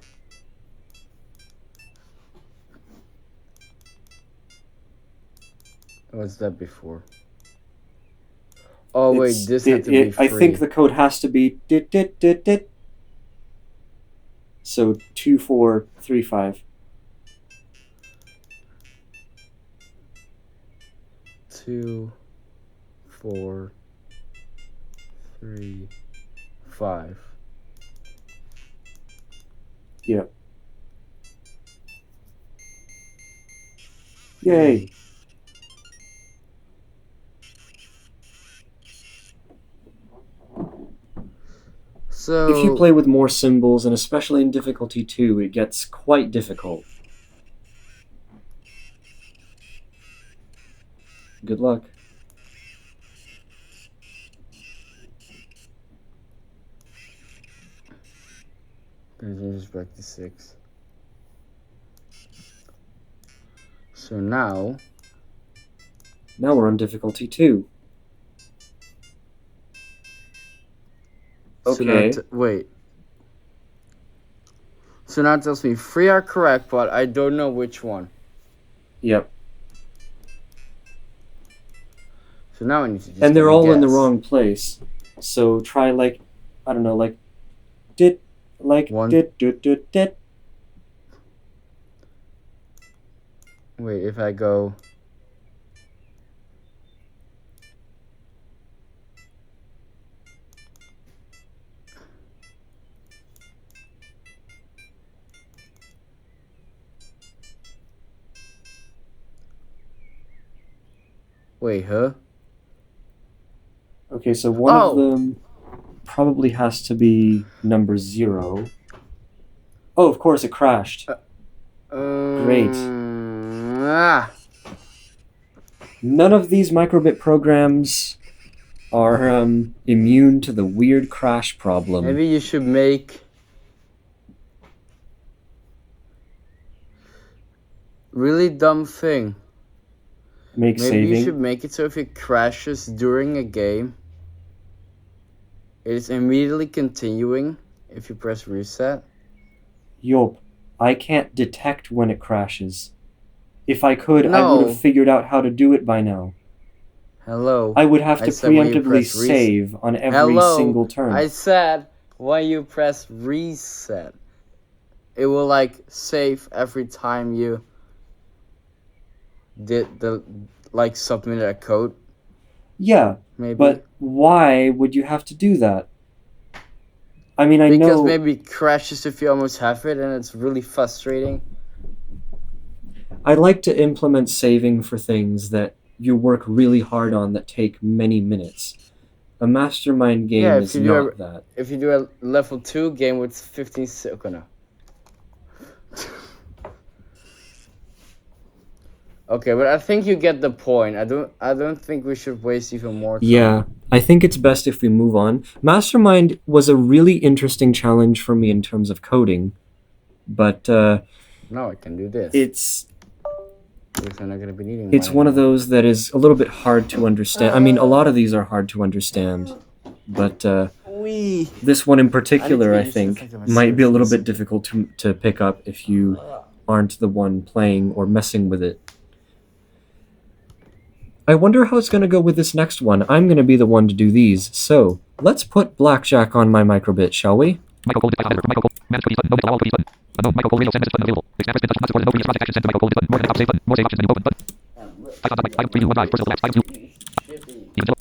What's that before? Oh wait, this had to be free. I think the code has to be dit, dit, dit, dit. So 2, 4, 3, 5. 2, 4, 3, 5. Yep. Yay. So If you play with more symbols, and especially in difficulty 2, it gets quite difficult. Good luck. Let's back to 6. So now we're on difficulty 2. So now Okay. wait. So now it tells me 3 are correct, but I don't know which one. Yep. So now I need to just And they're kinda all in the guess. wrong place. So try like, I don't know, like dit, like One. dit, dit, dit, dit. Wait, if I go Wait, huh? Okay, so one of Oh. them probably has to be number 0. Oh, of course, it crashed. Great. Ah. None of these microbit programs are immune to the weird crash problem. Maybe you should make really dumb thing. Make Maybe saving. you should make it so if it crashes during a game, it is immediately continuing if you press reset. Yop, I can't detect when it crashes. If I could, I would No. have figured out how to do it by now. Hello. I would have to said when you preemptively press reset. save on every Hello. single turn. I said when you press reset, it will like save every time you did the like submitted a code. Yeah, Maybe. but why would you have to do that? I mean, I Because know... maybe it crashes if you almost have it, and it's really frustrating. I like to implement saving for things that you work really hard on that take many minutes. A mastermind game Yeah, if is you do not that. If you do a level 2 game with 15 seconds. Okay, but I think you get the point. I don't think we should waste even more time. Yeah, I think it's best if we move on. Mastermind was a really interesting challenge for me in terms of coding, but No, I can do this. it's Because I'm not gonna be needing it's mine one of anymore. those that is a little bit hard to understand. I mean, a lot of these are hard to understand, but Wee. this one in I need to particular, get I used to think, thinking of might be a little seriousness. bit difficult to pick up if you aren't the one playing or messing with it. I wonder how it's going to go with this next one. I'm going to be the one to do these. So, let's put blackjack on my microbit, shall we? Michael Cole is Michael Cole. Manage cookies button. No allow cookies button. Unknown Michael Cole radio send message button available. Expand button not supported. No previous project action sent to Michael Cole button. More than save button. More save options menu open button. Icons on mic. Item 3 2 1 drive. Personal collapse. Item 2. Even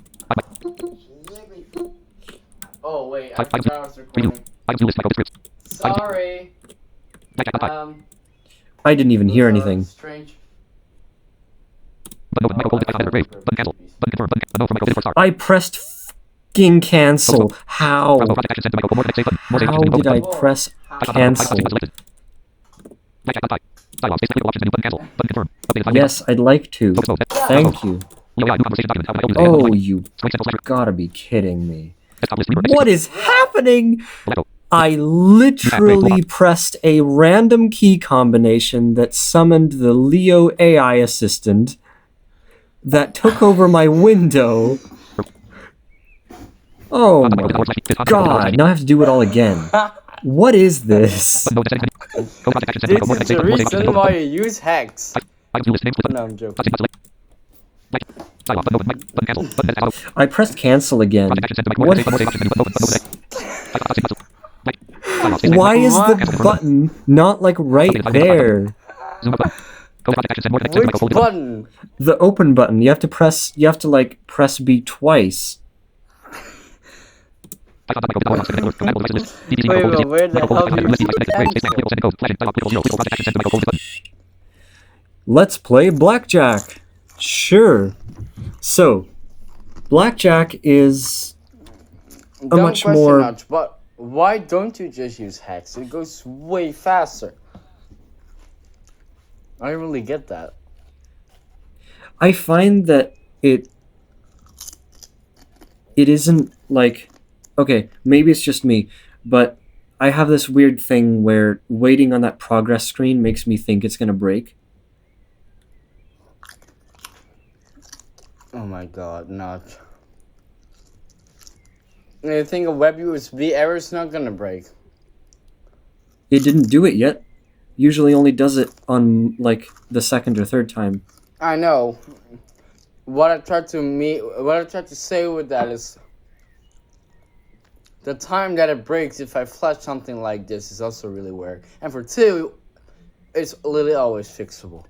Oh wait, I Item 2. forgot I was Preview. recording. Item 2 list Michael scripts. Sorry. I didn't even hear those are anything. Strange. Button open. Michael Cole button grave. Button cancel. Button confirm. Button unknown from Michael for star. I pressed f***ing cancel. How? Browse all project action sent to Michael Cole. More than save button. More save How options menu did open I button. press Icons on cancel? selected. Blackjack button. Dialog. Space clickable options menu. Button cancel. Button confirm. Updated 5 Yes, I'd like to. Focus mode. Thank you. New conversation document. How to open this Oh, again. you Swing sample slash. gotta be kidding me. Desktop list. Reader. What is happening? Electro. I literally pressed a random key combination that summoned the Leo AI assistant that took over my window. Oh my god, now I have to do it all again. What is this? Button node settings menu. Go project action sent to This Michael. More than is save the button. More save options reason menu why open. you use hacks. Item 2 list names. Button. No, I'm joking. Touch input select. Dialog. Button open. Button cancel. Button edit. Auto. I pressed cancel again. Project action sent to Michael. More What? than save button. More save options menu. Button open. Button open. Icon touch input. Dialog. Space Why is What? the button not like right there? Zoom up button. Go project action sent more than save Which Michael. button? The open button. You have to like press B twice. Icon on Michael. Compatible devices list. DPD Wait, Michael. but where the hell do you List see device connected. Space cancel? send code. Flashing. Dialog. Critical 0. Critical project action sent to Michael. Button. Let's play blackjack. Sure. So, blackjack is Don't much question more- much, but why don't you just use hacks? It goes way faster. I don't really get that. I find that it isn't like, okay, maybe it's just me, but I have this weird thing where waiting on that progress screen makes me think it's gonna break. Oh my god, not. I think a web USB error is not gonna break. It didn't do it yet. Usually only does it on like the second or third time. I know. What I tried to say with that is the time that it breaks if I flash something like this is also really weird. And for two, it's literally always fixable.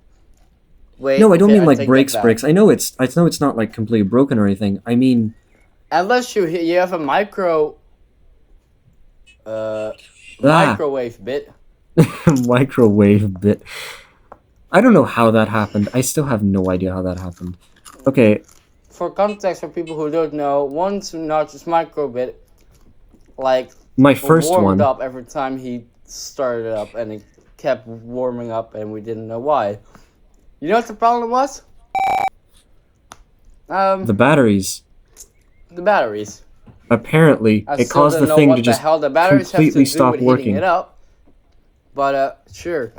Wait, No, I don't okay, mean like take breaks that back. breaks. I know it's not like completely broken or anything. I mean Unless you have a microwave bit. microwave bit. I don't know how that happened. I still have no idea how that happened. Okay, For context, for people who don't know, once Notch's microbit, like, my first warmed one. up every time he started up, and it kept warming up, and we didn't know why. You know what the problem was? The batteries. The batteries. Apparently, I it still caused don't the know thing what to the just hell the batteries have to completely do stop with working. heating it up. But sure.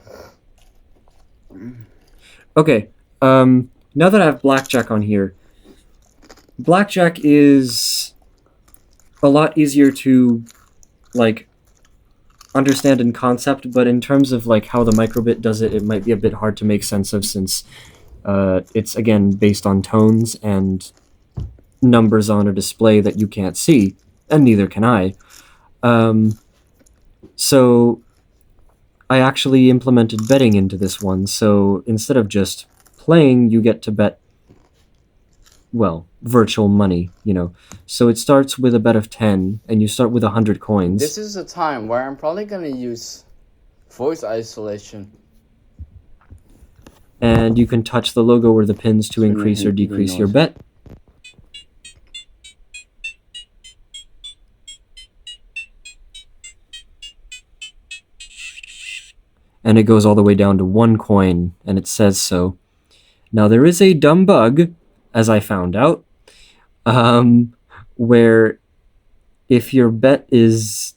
Okay, now that I have blackjack on here, blackjack is a lot easier to, like, understand in concept, but in terms of, like, how the microbit does it, it might be a bit hard to make sense of since it's, again, based on tones and numbers on a display that you can't see, and neither can I. So I actually implemented betting into this one, so instead of just playing, you get to bet, well, virtual money, you know. So it starts with a bet of 10, and you start with 100 coins. This is a time where I'm probably gonna use voice isolation. And you can touch the logo or the pins to increase or decrease your bet. And it goes all the way down to 1 coin, and it says so. Now, there is a dumb bug, as I found out, where if your bet is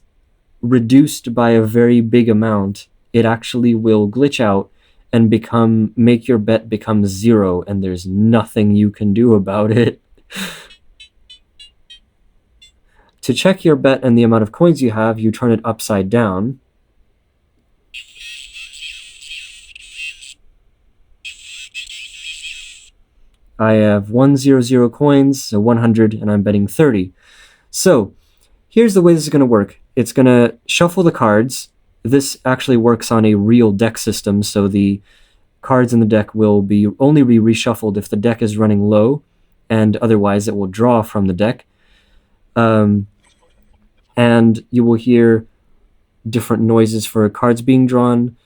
reduced by a very big amount, it actually will glitch out and make your bet become 0, and there's nothing you can do about it. To check your bet and the amount of coins you have, you turn it upside down. I have 100 coins, so 100, and I'm betting 30. So, here's the way this is going to work. It's going to shuffle the cards. This actually works on a real deck system, so the cards in the deck will only be reshuffled if the deck is running low, and otherwise it will draw from the deck. And you will hear different noises for cards being drawn.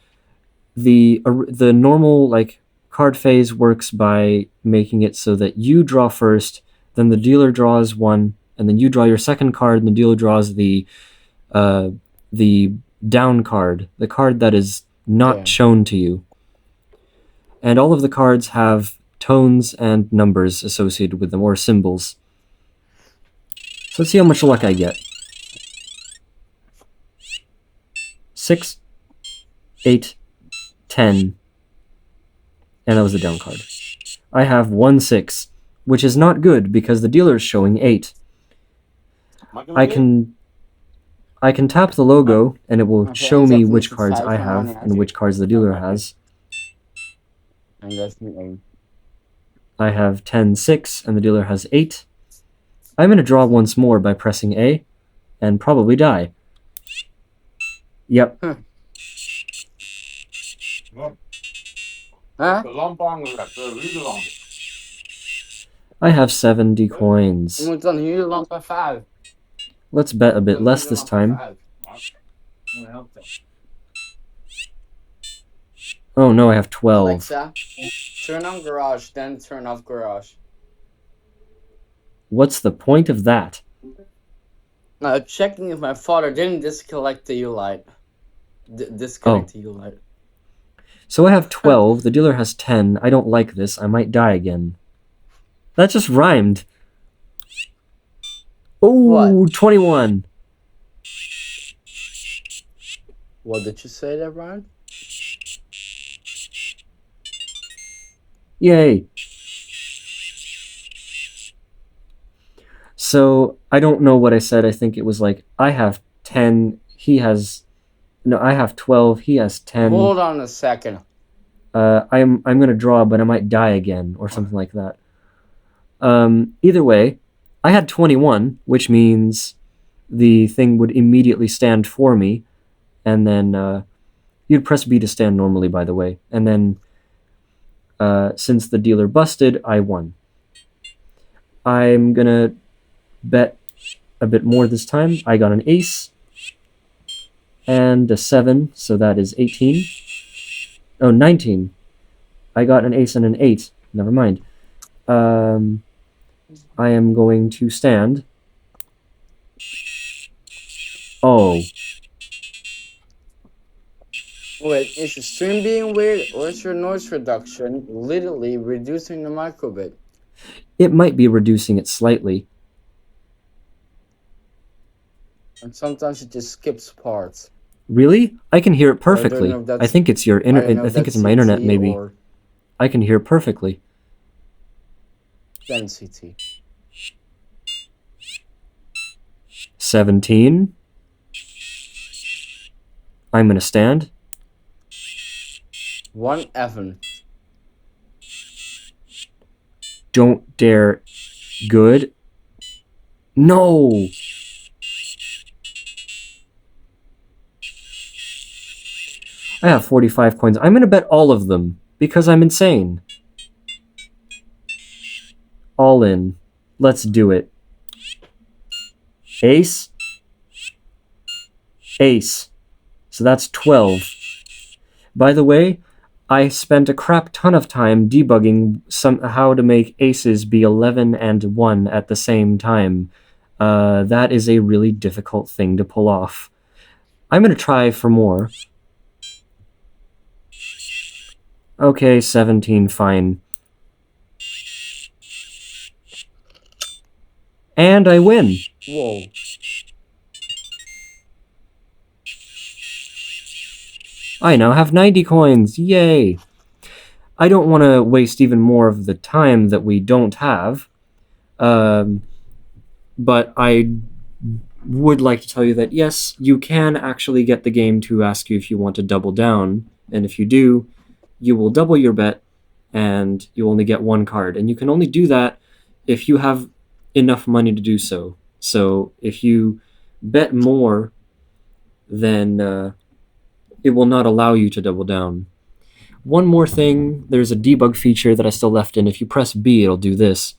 The normal card phase works by making it so that you draw first, then the dealer draws one, and then you draw your second card, and the dealer draws the down card, the card that is not shown to you. And all of the cards have tones and numbers associated with them, or symbols. So let's see how much luck I get. 6, 8, 10, and that was the down card. I have 1 6, which is not good because the dealer is showing 8. I can tap the logo and it will show me which cards I have and which cards the dealer has. I have 10 6 and the dealer has 8. I'm going to draw once more by pressing A and probably die. Yep. Huh? I have 70 coins. Je moet dan hier lang bij 5. Let's bet a bit less this time. Oh no, I have 12. Alexa, turn on garage, then turn off garage. What's the point of that? Checking if my father didn't disconnect the U-light. Disconnect the U-light. So I have 12, the dealer has 10. I don't like this, I might die again. That just rhymed. Oh, 21. What did you say there, Brian? Yay. So, I don't know what I said. I think it was like, I have 10, he has... No, I have 12, he has 10. Hold on a second. I'm going to draw, but I might die again, or something like that. Either way, I had 21, which means the thing would immediately stand for me, and then you'd press B to stand normally, by the way, and then since the dealer busted, I won. I'm gonna bet a bit more this time. I got an ace and a 7, so that is 18. Oh, 19. I got an ace and an 8. Never mind. I am going to stand. Oh. Wait, is your stream being weird, or is your noise reduction literally reducing the microbit? It might be reducing it slightly. And sometimes it just skips parts. Really? I can hear it perfectly. I think it's your I think it's my internet, maybe. I can hear it perfectly. Then CT. 17. I'm gonna stand. 1 Evan. Don't dare. Good. No! I have 45 coins. I'm gonna bet all of them, because I'm insane. All in. Let's do it. Ace. Ace. So that's 12. By the way, I spent a crap ton of time debugging how to make aces be 11 and 1 at the same time. That is a really difficult thing to pull off. I'm going to try for more. Okay, 17, fine. And I win. Whoa. I now have 90 coins. Yay! I don't want to waste even more of the time that we don't have. But I would like to tell you that yes, you can actually get the game to ask you if you want to double down. And if you do, you will double your bet and you only get one card. And you can only do that if you have enough money to do so. So if you bet more, then it will not allow you to double down. One more thing, there's a debug feature that I still left in. If you press B, it'll do this.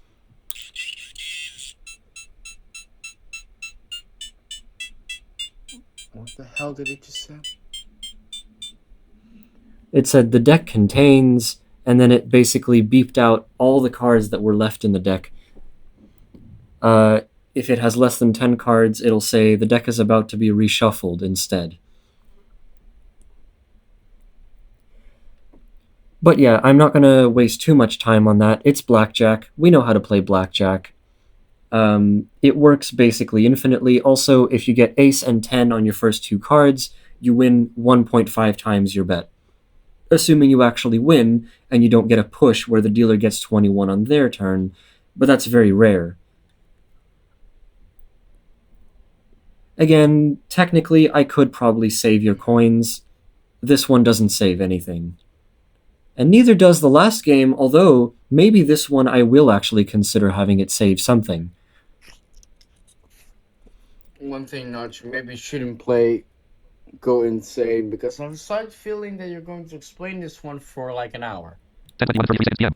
What the hell did it just say? It said the deck contains, and then it basically beeped out all the cards that were left in the deck. If it has less than 10 cards, it'll say the deck is about to be reshuffled instead. But yeah, I'm not going to waste too much time on that. It's blackjack. We know how to play blackjack. It works basically infinitely. Also, if you get ace and 10 on your first two cards, you win 1.5 times your bet. Assuming you actually win and you don't get a push where the dealer gets 21 on their turn, but that's very rare. Again, technically, I could probably save your coins. This one doesn't save anything. And neither does the last game, although maybe this one I will actually consider having it save something. One thing, Notch, maybe you shouldn't play Go Insane, because I have a slight feeling that you're going to explain this one for like an hour. 10:21 p.m.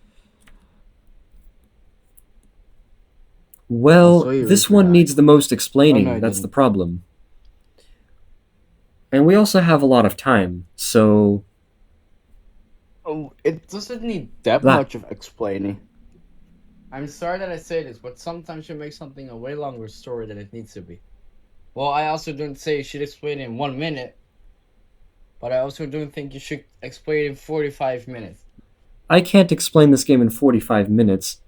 Well, I'll show you this if you one like. needs the most explaining. Oh, no, I That's the didn't. problem. And we also have a lot of time, so Oh, it doesn't need that That- much of explaining. I'm sorry that I say this, but sometimes you make something a way longer story than it needs to be. Well, I also don't say you should explain it in 1 minute, but I also don't think you should explain it in 45 minutes. I can't explain this game in 45 minutes.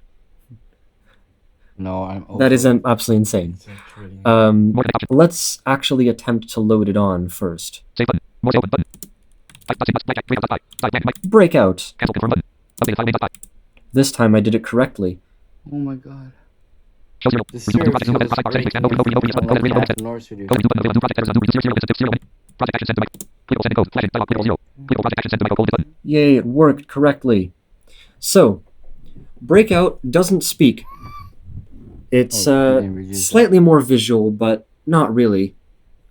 No, I'm over. That is absolutely insane. More than option. Let's actually attempt to load it on first. Save button. More open button. Type blackjack 3.5. Type black mic. Breakout. Cancel confirm button. Updated file name 5. This time I did it correctly. Oh my god. Show 0. This Resume series project Zoom. Project settings. Expand. Open. Open. Open. Yes button. Go ahead. Reload. Exit. Norse video. Go into button. Undo project headers. Undo. Resume 0. List of 0 menu. Project action send to mic. Clickable send and go. Flashing. Dialog. Clickable 0. Clickable project action send to mic. Hold this button. Yay, it worked correctly. So, Breakout doesn't speak. It's Oh, I didn't read that. slightly more visual, but not really.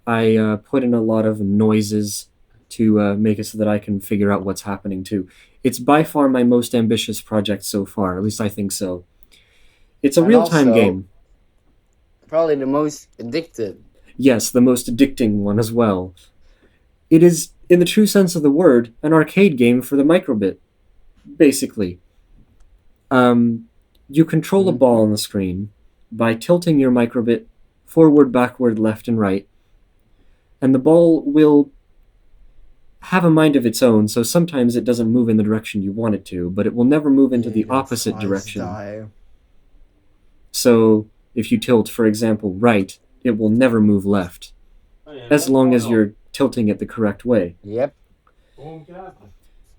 I put in a lot of noises to make it so that I can figure out what's happening too. It's by far my most ambitious project so far, at least I think so. It's a And real-time also- game. Probably the most addicted. Yes, the most addicting one as well. It is, in the true sense of the word, an arcade game for the microbit, basically. You control a ball on the screen by tilting your microbit forward, backward, left, and right, and the ball will have a mind of its own, so sometimes it doesn't move in the direction you want it to, but it will never move into the opposite direction. So if you tilt, for example, right, it will never move left, as long as you're tilting it the correct way. Yep.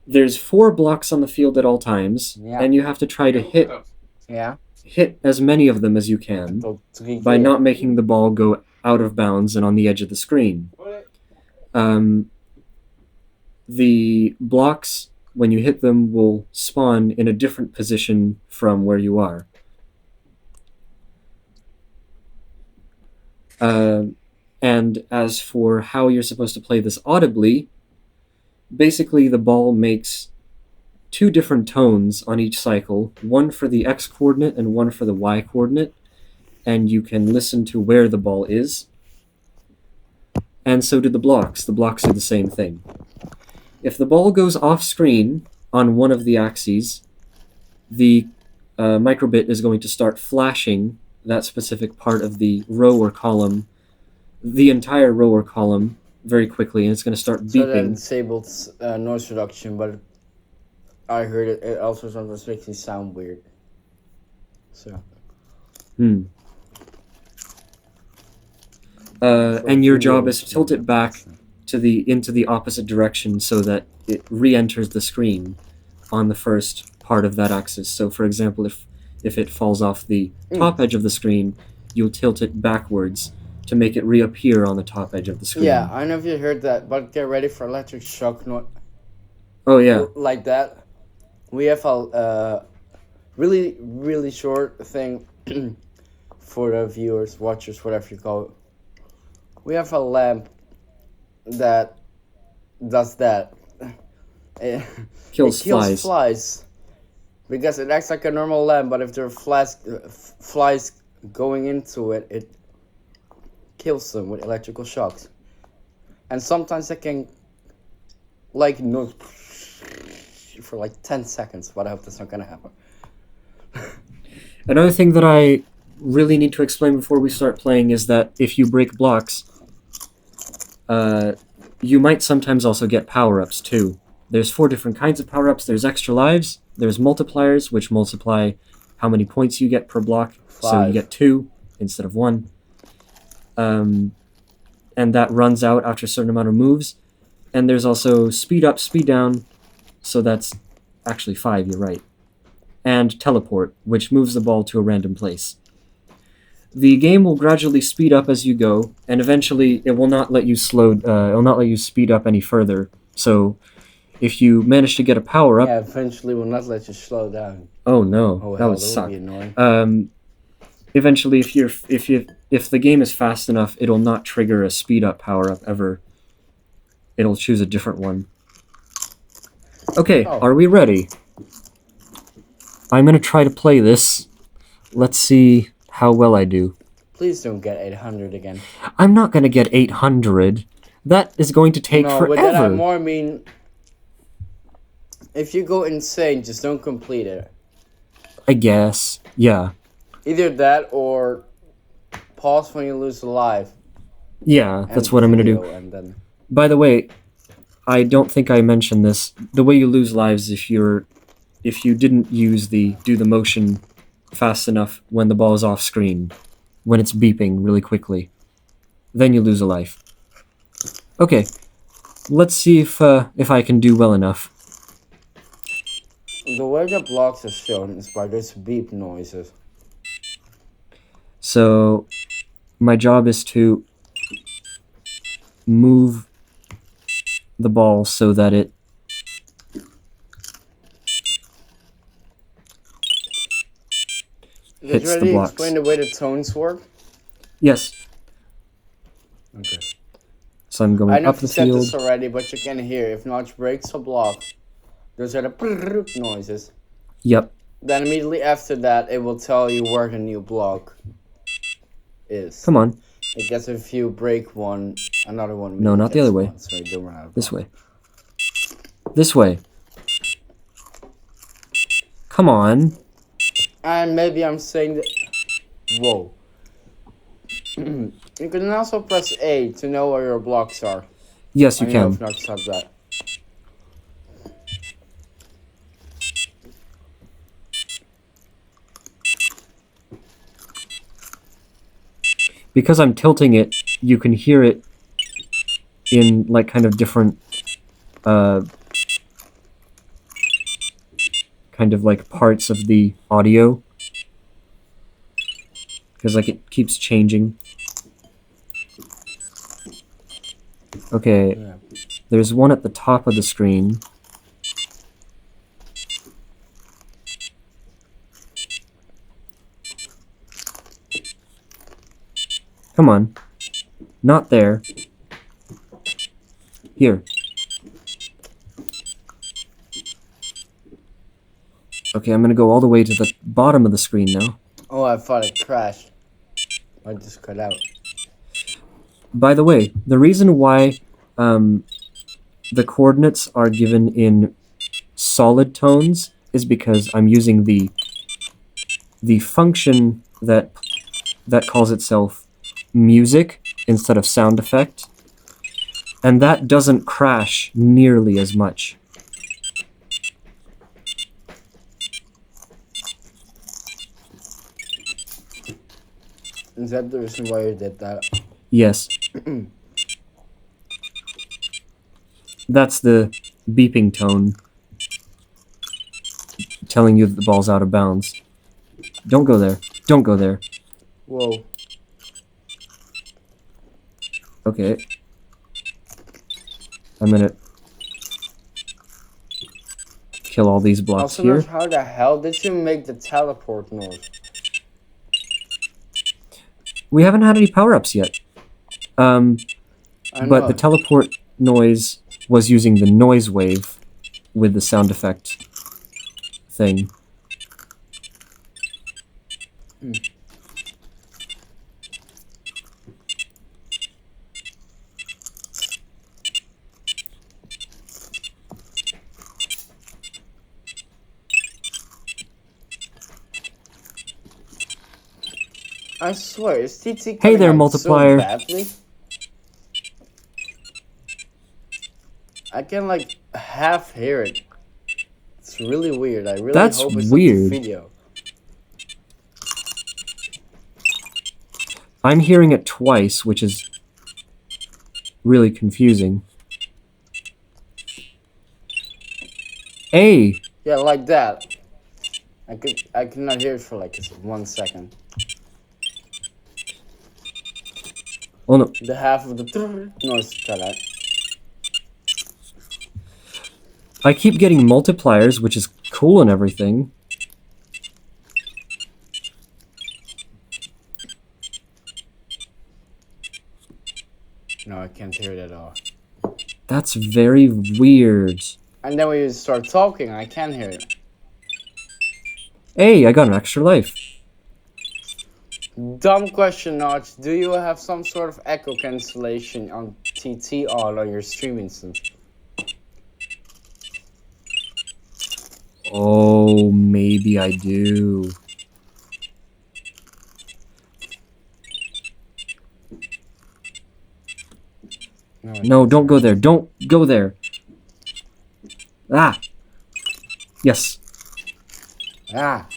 There's 4 blocks on the field at all times, Yeah. and you have to try to Yeah. hit as many of them as you can by not making the ball go out of bounds and on the edge of the screen. The blocks, when you hit them, will spawn in a different position from where you are. And as for how you're supposed to play this audibly, basically the ball makes 2 different tones on each cycle, one for the X coordinate and one for the Y coordinate, and you can listen to where the ball is. And so do the blocks. The blocks do the same thing. If the ball goes off screen on one of the axes, the microbit is going to start flashing that specific part of the row or column, the entire row or column, very quickly, and it's going to start So that beeping. disables noise reduction, but I heard it also sometimes makes me sound weird. So. and your job is to tilt it back into the opposite direction so that it re-enters the screen on the first part of that axis. So, for example, if it falls off the top edge of the screen, you'll tilt it backwards to make it reappear on the top edge of the screen. Yeah, I don't know if you heard that, but get ready for electric shock. Oh yeah. Like that. We have a really, really short thing for the viewers, watchers, whatever you call it. We have a lamp that does that. It Kills kills flies. flies. Because it acts like a normal lamp, but if there are flies going into it, it kills them with electrical shocks. And sometimes it can, like, no, for like 10 seconds, but I hope that's not gonna happen. Another thing that I really need to explain before we start playing is that if you break blocks, you might sometimes also get power-ups too. There's 4 different kinds of power-ups. There's extra lives, there's multipliers, which multiply how many points you get per block. 5. So you get 2 instead of 1. And that runs out after a certain amount of moves. And there's also speed up, speed down, so that's actually 5, you're right. And teleport, which moves the ball to a random place. The game will gradually speed up as you go, and eventually it will not let you speed up any further. So if you manage to get a power up, Yeah, eventually will not let you slow down. oh no, Oh, that hell, would that suck. would be annoying. Eventually, if the game is fast enough, it'll not trigger a speed up power up ever. It'll choose a different one. Okay, Oh. Are we ready? I'm gonna try to play this. Let's see how well I do. Please don't get 800 again. I'm not gonna get 800. That is going to take No, forever. with that I more mean, if you go insane, just don't complete it. I guess. Yeah. Either that or pause when you lose a life. Yeah, that's what I'm gonna do. And then By the way, I don't think I mentioned this. The way you lose lives if you didn't do the motion fast enough when the ball is off screen, when it's beeping really quickly, then you lose a life. Okay, let's see if I can do well enough. the way the blocks are shown is by those beep noises. So, my job is to move the ball so that it Did hits you the already blocks. explain the way the tones work? Yes. Okay. So I'm I going know up you the said field. this already, but you can hear if Notch breaks a block. Those are the noises. Yep. Then immediately after that, it will tell you where the new block is. Come on. I guess if you break one, another one. No, not the gets other way. one, so you don't run out of This block. way. This way. Come on. And maybe I'm saying that. Whoa. You can also press A to know where your blocks are. Yes, you I know can. if Notch has that. Because I'm tilting it, you can hear it in like kind of different kind of like parts of the audio. Because like it keeps changing. Okay, Yeah. there's one at the top of the screen. Come on. Not there. Here. Okay, I'm gonna go all the way to the bottom of the screen now. Oh, I thought it crashed. I just cut out. By the way, the reason why the coordinates are given in solid tones is because I'm using the function that calls itself music instead of sound effect, and that doesn't crash nearly as much. Is that the reason why you did that? Yes. That's the beeping tone telling you that the ball's out of bounds. Don't go there. Don't go there. Whoa. Okay. I'm gonna kill all these blocks Also, here. how the hell did you make the teleport noise? We haven't had any power-ups yet. I But know. the teleport noise was using the noise wave with the sound effect thing. I swear, is TT Hey cutting there, out multiplier. so badly? I can like half hear it. It's really weird. I really That's hope it's weird. not the video. I'm hearing it twice, which is really confusing. Hey! Yeah, like that. I cannot hear it for like 1 second. Oh no. The half of the noise cut out. I keep getting multipliers, which is cool and everything. No, I can't hear it at all. That's very weird. And then when you start talking, I can hear it. Hey, I got an extra life. Dumb question, Notch. Do you have some sort of echo cancellation on TT or on your stream instance? Oh, maybe I do. No, don't go there. Don't go there. Ah! Yes. Ah.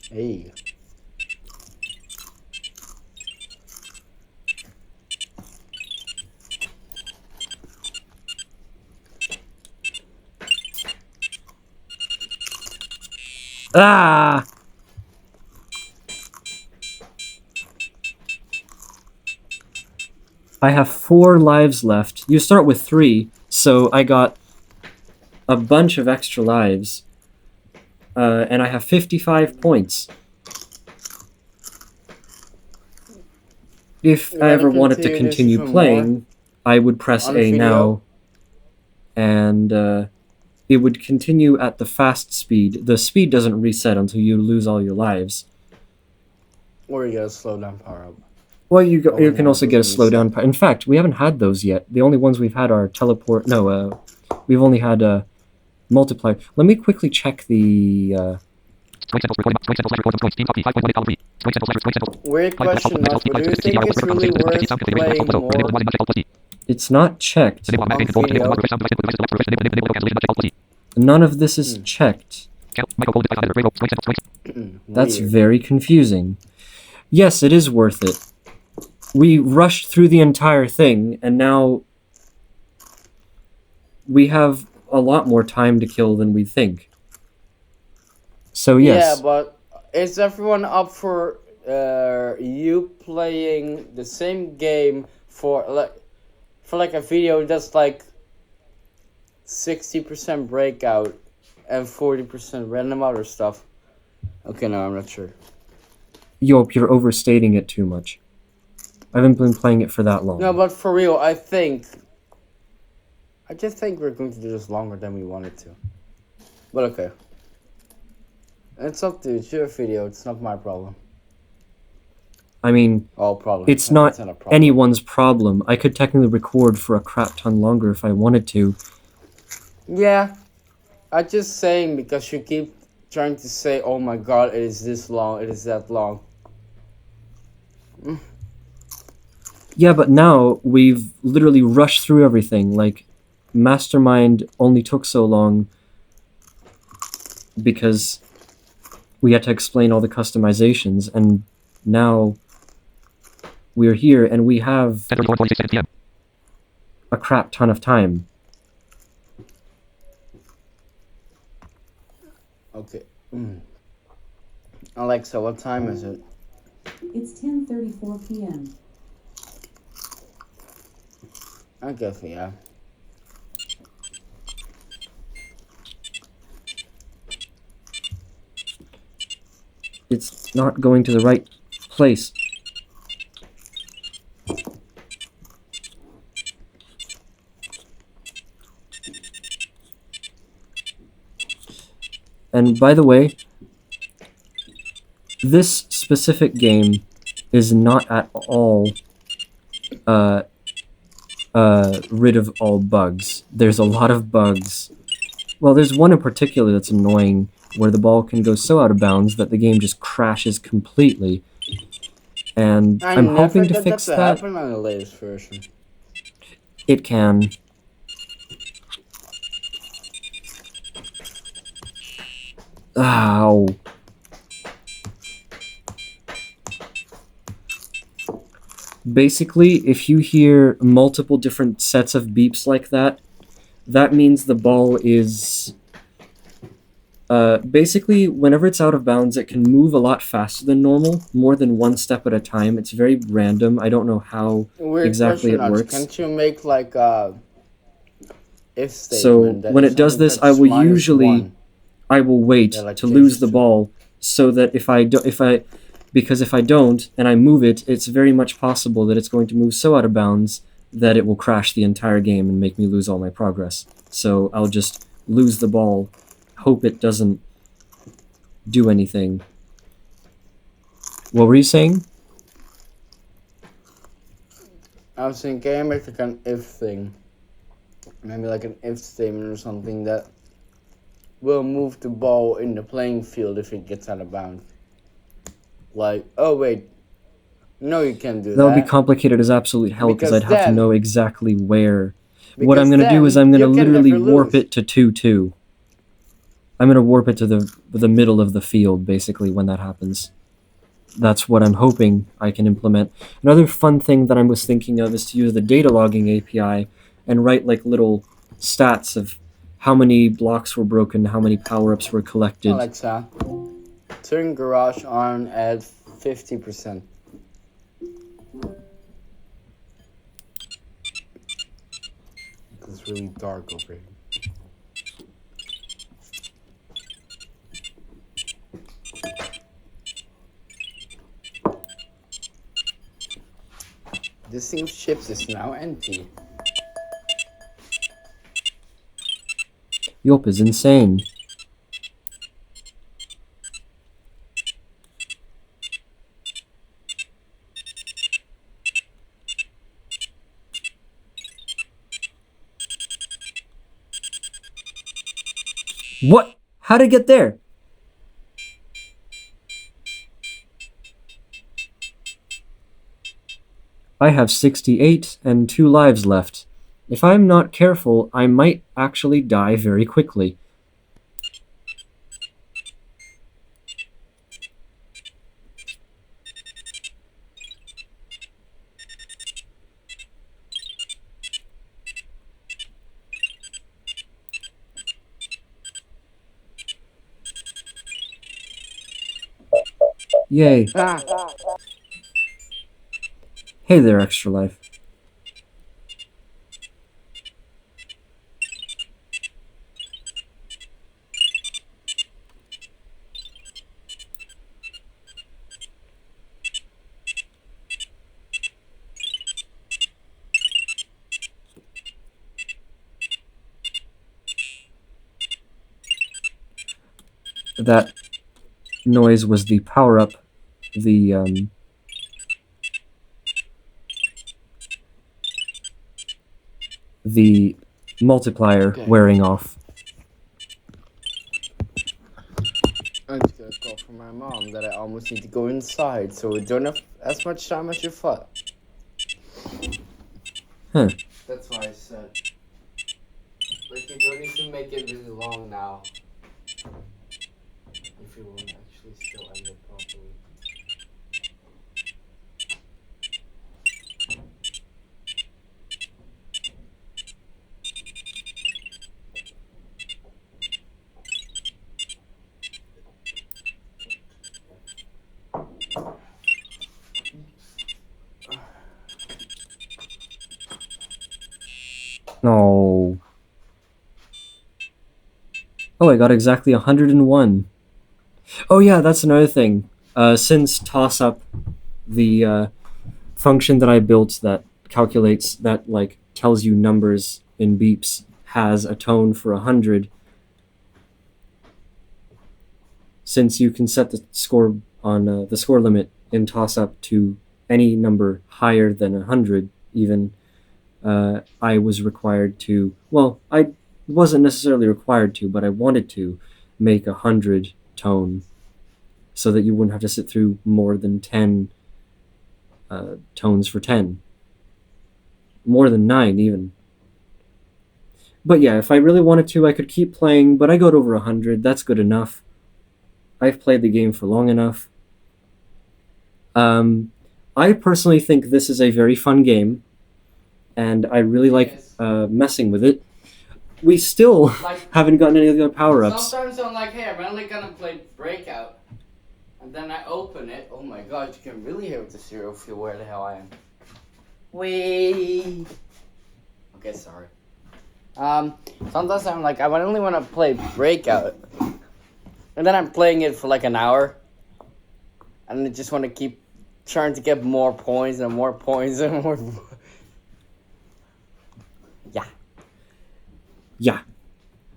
Hey. Ah! I have 4 lives left. You start with 3, so I got a bunch of extra lives. And I have 55 points. If I ever wanted to continue playing, I would press A now. And it would continue at the fast speed. The speed doesn't reset until you lose all your lives. Or you get a slow down power up. Well, you can also get a slowdown. In fact, we haven't had those yet. The only ones we've had are teleport. No, we've only had multiplier. Let me quickly check the. Weird question, Notch, but do you think it's really worth playing more? It's not checked. On video? None of this is checked. That's very confusing. Yes, it is worth it. We rushed through the entire thing, and now we have a lot more time to kill than we think. So yes. Yeah, but is everyone up for you playing the same game for like a video that's like 60% breakout and 40% random other stuff? Okay, no, I'm not sure. Yop, you're overstating it too much. I haven't been playing it for that long. No, but for real, I just think we're going to do this longer than we wanted to. But okay. It's up to you. It's your video. It's not my problem. I mean, problem. It's not anyone's problem. I could technically record for a crap ton longer if I wanted to. Yeah. I'm just saying because you keep trying to say, oh my god, it is this long, it is that long. Yeah, but now we've literally rushed through everything. Like, Mastermind only took so long because we had to explain all the customizations, and now we're here and we have 10:34 p.m. a crap ton of time. Okay. Alexa, what time is it? It's 10:34 p.m. I guess, yeah. It's not going to the right place. And by the way, this specific game is not at all rid of all bugs. There's a lot of bugs. Well, there's one in particular that's annoying, where the ball can go so out of bounds that the game just crashes completely. And I'm hoping to fix that. Happen on the latest version. It can. Ow. Basically, if you hear multiple different sets of beeps like that, that means the ball is... basically, whenever it's out of bounds, it can move a lot faster than normal, more than one step at a time. It's very random. I don't know how Weird exactly it question, works. Can't you make like a if So statement? That when if it does something this, I touches will minus usually... one, I will wait Yeah, like to lose changes the to- ball, so that because if I don't and I move it, it's very much possible that it's going to move so out of bounds that it will crash the entire game and make me lose all my progress. So I'll just lose the ball, hope it doesn't do anything. What were you saying? I was thinking, can I make like an if thing? Maybe like an if statement or something that will move the ball in the playing field if it gets out of bounds. Like, oh wait, no, you can't do that. That would be complicated as absolute hell, because I'd Because have to then- know exactly where. What Because I'm going to do is then I'm going to you can literally never warp lose. it to 2-2. I'm going to warp it to the middle of the field, basically, when that happens. That's what I'm hoping I can implement. Another fun thing that I was thinking of is to use the data logging API and write like little stats of how many blocks were broken, how many power-ups were collected. Alexa, turn garage on at 50%. It's really dark over here. This thing of chips is now empty. Yelp is insane. What? How did it get there? I have 68 and 2 lives left. If I'm not careful, I might actually die very quickly. Yay. Hey there, Extra Life. That noise was the power-up, the multiplier wearing off. I just got a call from my mom that I almost need to go inside, so we don't have as much time as you thought. Huh. That's why I said, like, you don't need to make it really long now. If you want, actually. actually still end it properly. No. Oh, I got exactly 101. Oh yeah, that's another thing. Since toss up, the function that I built that calculates that like tells you numbers in beeps has a tone for 100. Since you can set the score on the score limit in toss up to any number higher than 100, even I was required to. Well, I wasn't necessarily required to, but I wanted to make 100 tone so that you wouldn't have to sit through more than 10 tones for 10. More than 9, even. But yeah, if I really wanted to, I could keep playing, but I got over 100. That's good enough. I've played the game for long enough. I personally think this is a very fun game, and I really like Yes. messing with it. We still Like, haven't gotten any of the other power-ups. sometimes I'm like, hey, I'm only gonna play Breakout. And then I open it. Oh my god, you can really hear the serial feel where the hell I am. Wee. Okay, sorry. Sometimes I'm like, I only want to play Breakout. And then I'm playing it for like an hour. And I just want to keep trying to get more points and more points and more. Yeah. Yeah.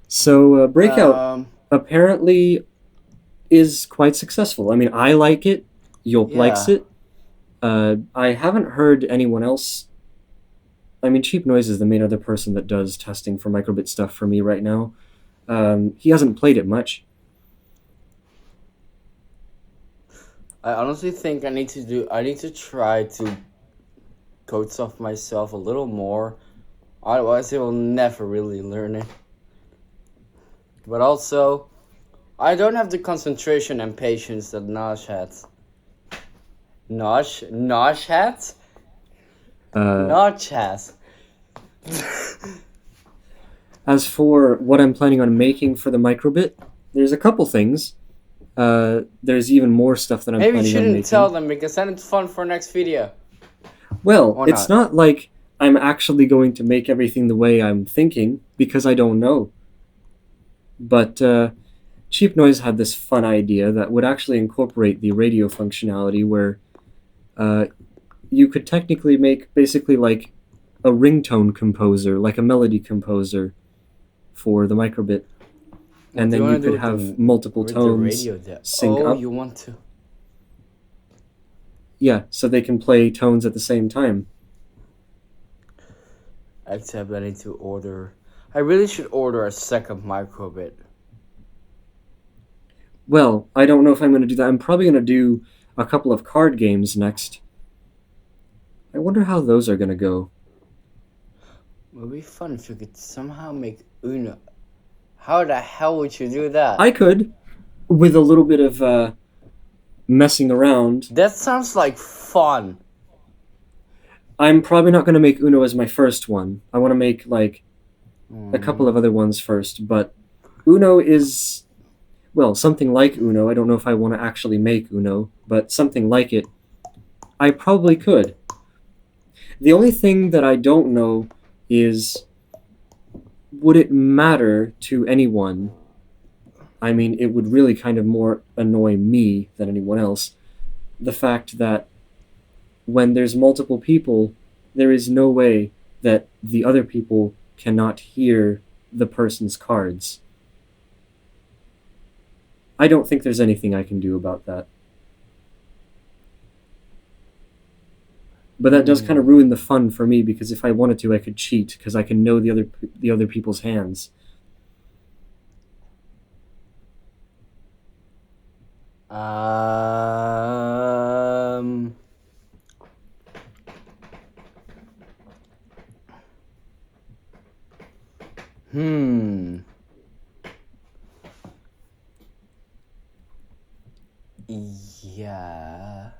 So Breakout apparently is quite successful. I mean, I like it. Yolp likes Yeah. it. I haven't heard anyone else. I mean, Cheap Noise is the main other person that does testing for microbit stuff for me right now. He hasn't played it much. I honestly think I need to try to code stuff myself a little more. Otherwise, I will never really learn it. But also, I don't have the concentration and patience that Nosh had. Nosh had? Notch has. As for what I'm planning on making for the microbit, there's a couple things. There's even more stuff that I'm Maybe you planning on shouldn't making. tell them because then it's fun for next video. Well, Or it's not like I'm actually going to make everything the way I'm thinking, because I don't know. But Cheap Noise had this fun idea that would actually incorporate the radio functionality where you could technically make basically like a ringtone composer, like a melody composer for the microbit. And then you could have multiple tones sync up. You want to? Yeah, so they can play tones at the same time. Except I need to order. I really should order a second microbit. Well, I don't know if I'm going to do that. I'm probably going to do a couple of card games next. I wonder how those are going to go. It would be fun if you could somehow make Uno. How the hell would you do that? I could, with a little bit of messing around. That sounds like fun. I'm probably not going to make Uno as my first one. I want to make like a couple of other ones first, but Uno is, well, something like Uno. I don't know if I want to actually make Uno, but something like it, I probably could. The only thing that I don't know is, would it matter to anyone? I mean, it would really kind of more annoy me than anyone else. The fact that when there's multiple people, there is no way that the other people cannot hear the person's cards. I don't think there's anything I can do about that. But that does kind of ruin the fun for me, because if I wanted to, I could cheat, because I can know the other people's hands. Yeah.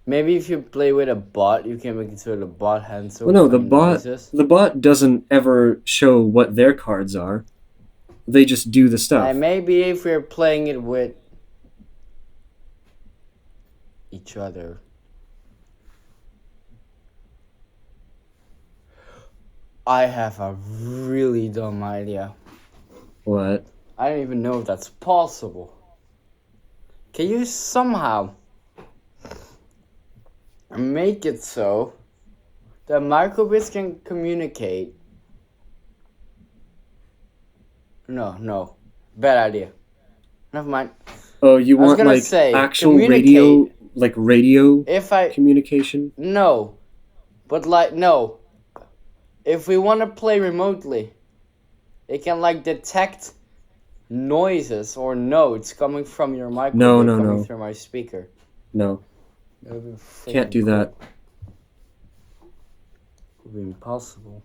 Maybe if you play with a bot, you can make it so the bot hands over Well, no, the funny bot noises. the bot doesn't ever show what their cards are. They just do the stuff. And maybe if we're playing it with each other. I have a really dumb idea. What? I don't even know if that's possible. Can you somehow make it so that microbits can communicate? No. Bad idea. Never mind. Oh, you I was want gonna like say, actual communicate. radio If I communication? no, but like no. If we want to play remotely, it can like detect noises or notes coming from your microbit No. coming through my speaker. No, That would be freaking can't do cool. that. Would be impossible.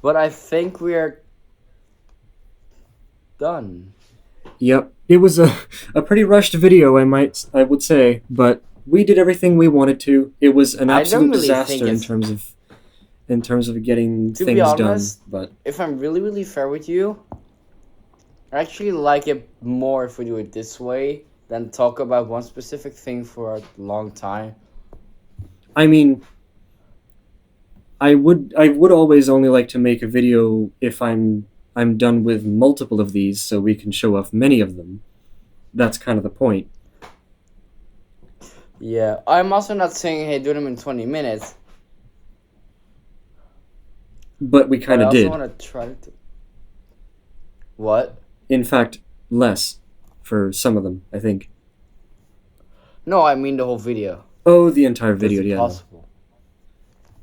But I think we are done. Yep, it was a pretty rushed video, I would say, but we did everything we wanted to. It was an I don't absolute really think disaster in terms of getting To be things honest, done. But If I'm really fair with you, I actually like it more if we do it this way than talk about one specific thing for a long time. I mean, I would always only like to make a video if I'm done with multiple of these, so we can show off many of them. That's kind of the point. Yeah, I'm also not saying, hey, do them in 20 minutes. But we kind But I of also did. want to try to... What? In fact, less for some of them, I think. No, I mean the whole video. Oh, the entire That's video, yeah. no. impossible.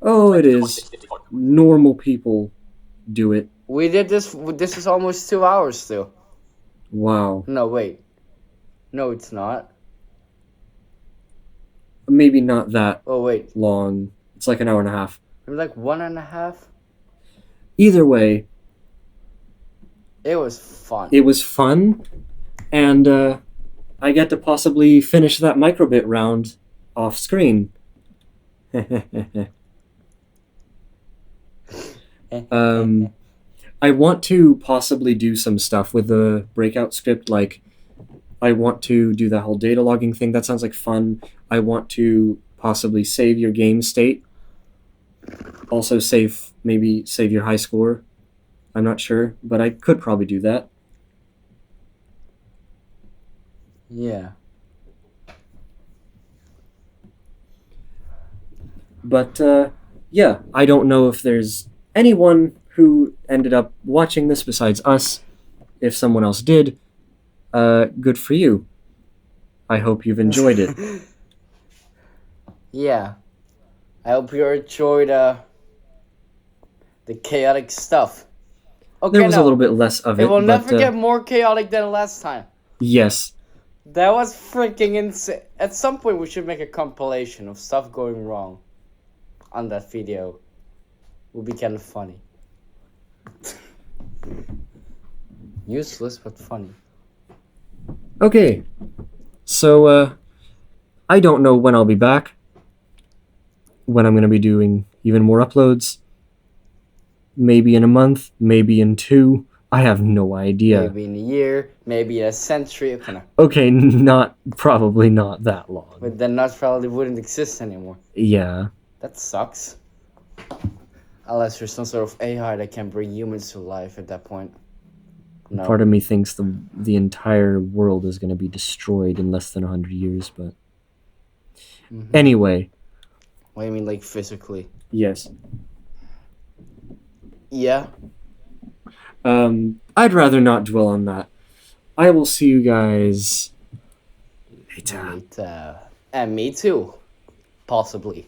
Oh, it is. Normal people do it. We did this. This is almost 2 hours still. Wow. No, wait. No, it's not. Maybe not that Oh, wait. long. It's like an hour and a half. Maybe like 1.5. Either way, It was fun. it was fun, and I get to possibly finish that microbit round off screen. I want to possibly do some stuff with the breakout script, like I want to do that whole data logging thing. That sounds like fun. I want to possibly save your game state. Also maybe save your high score. I'm not sure, but I could probably do that. Yeah. But yeah, I don't know if there's anyone who ended up watching this besides us. If someone else did, good for you. I hope you've enjoyed it. Yeah. I hope you enjoyed the chaotic stuff. Okay, There was a little bit less of it. It will but, never get more chaotic than last time. Yes. That was freaking insane. At some point, we should make a compilation of stuff going wrong on that video. Would be kind of funny. Useless, but funny. Okay. So, I don't know when I'll be back. When I'm going to be doing even more uploads. Maybe in a month, maybe in 2. I have no idea. Maybe in a year, maybe in a century. Okay, Okay, probably not that long. but then that probably wouldn't exist anymore. Yeah. That sucks. Unless there's some sort of AI that can bring humans to life at that point. No. Part of me thinks the entire world is going to be destroyed in less than 100 years, but... Anyway. What do you mean, like, physically? Yes. Yeah. I'd rather not dwell on that. I will see you guys later. And me too. Possibly.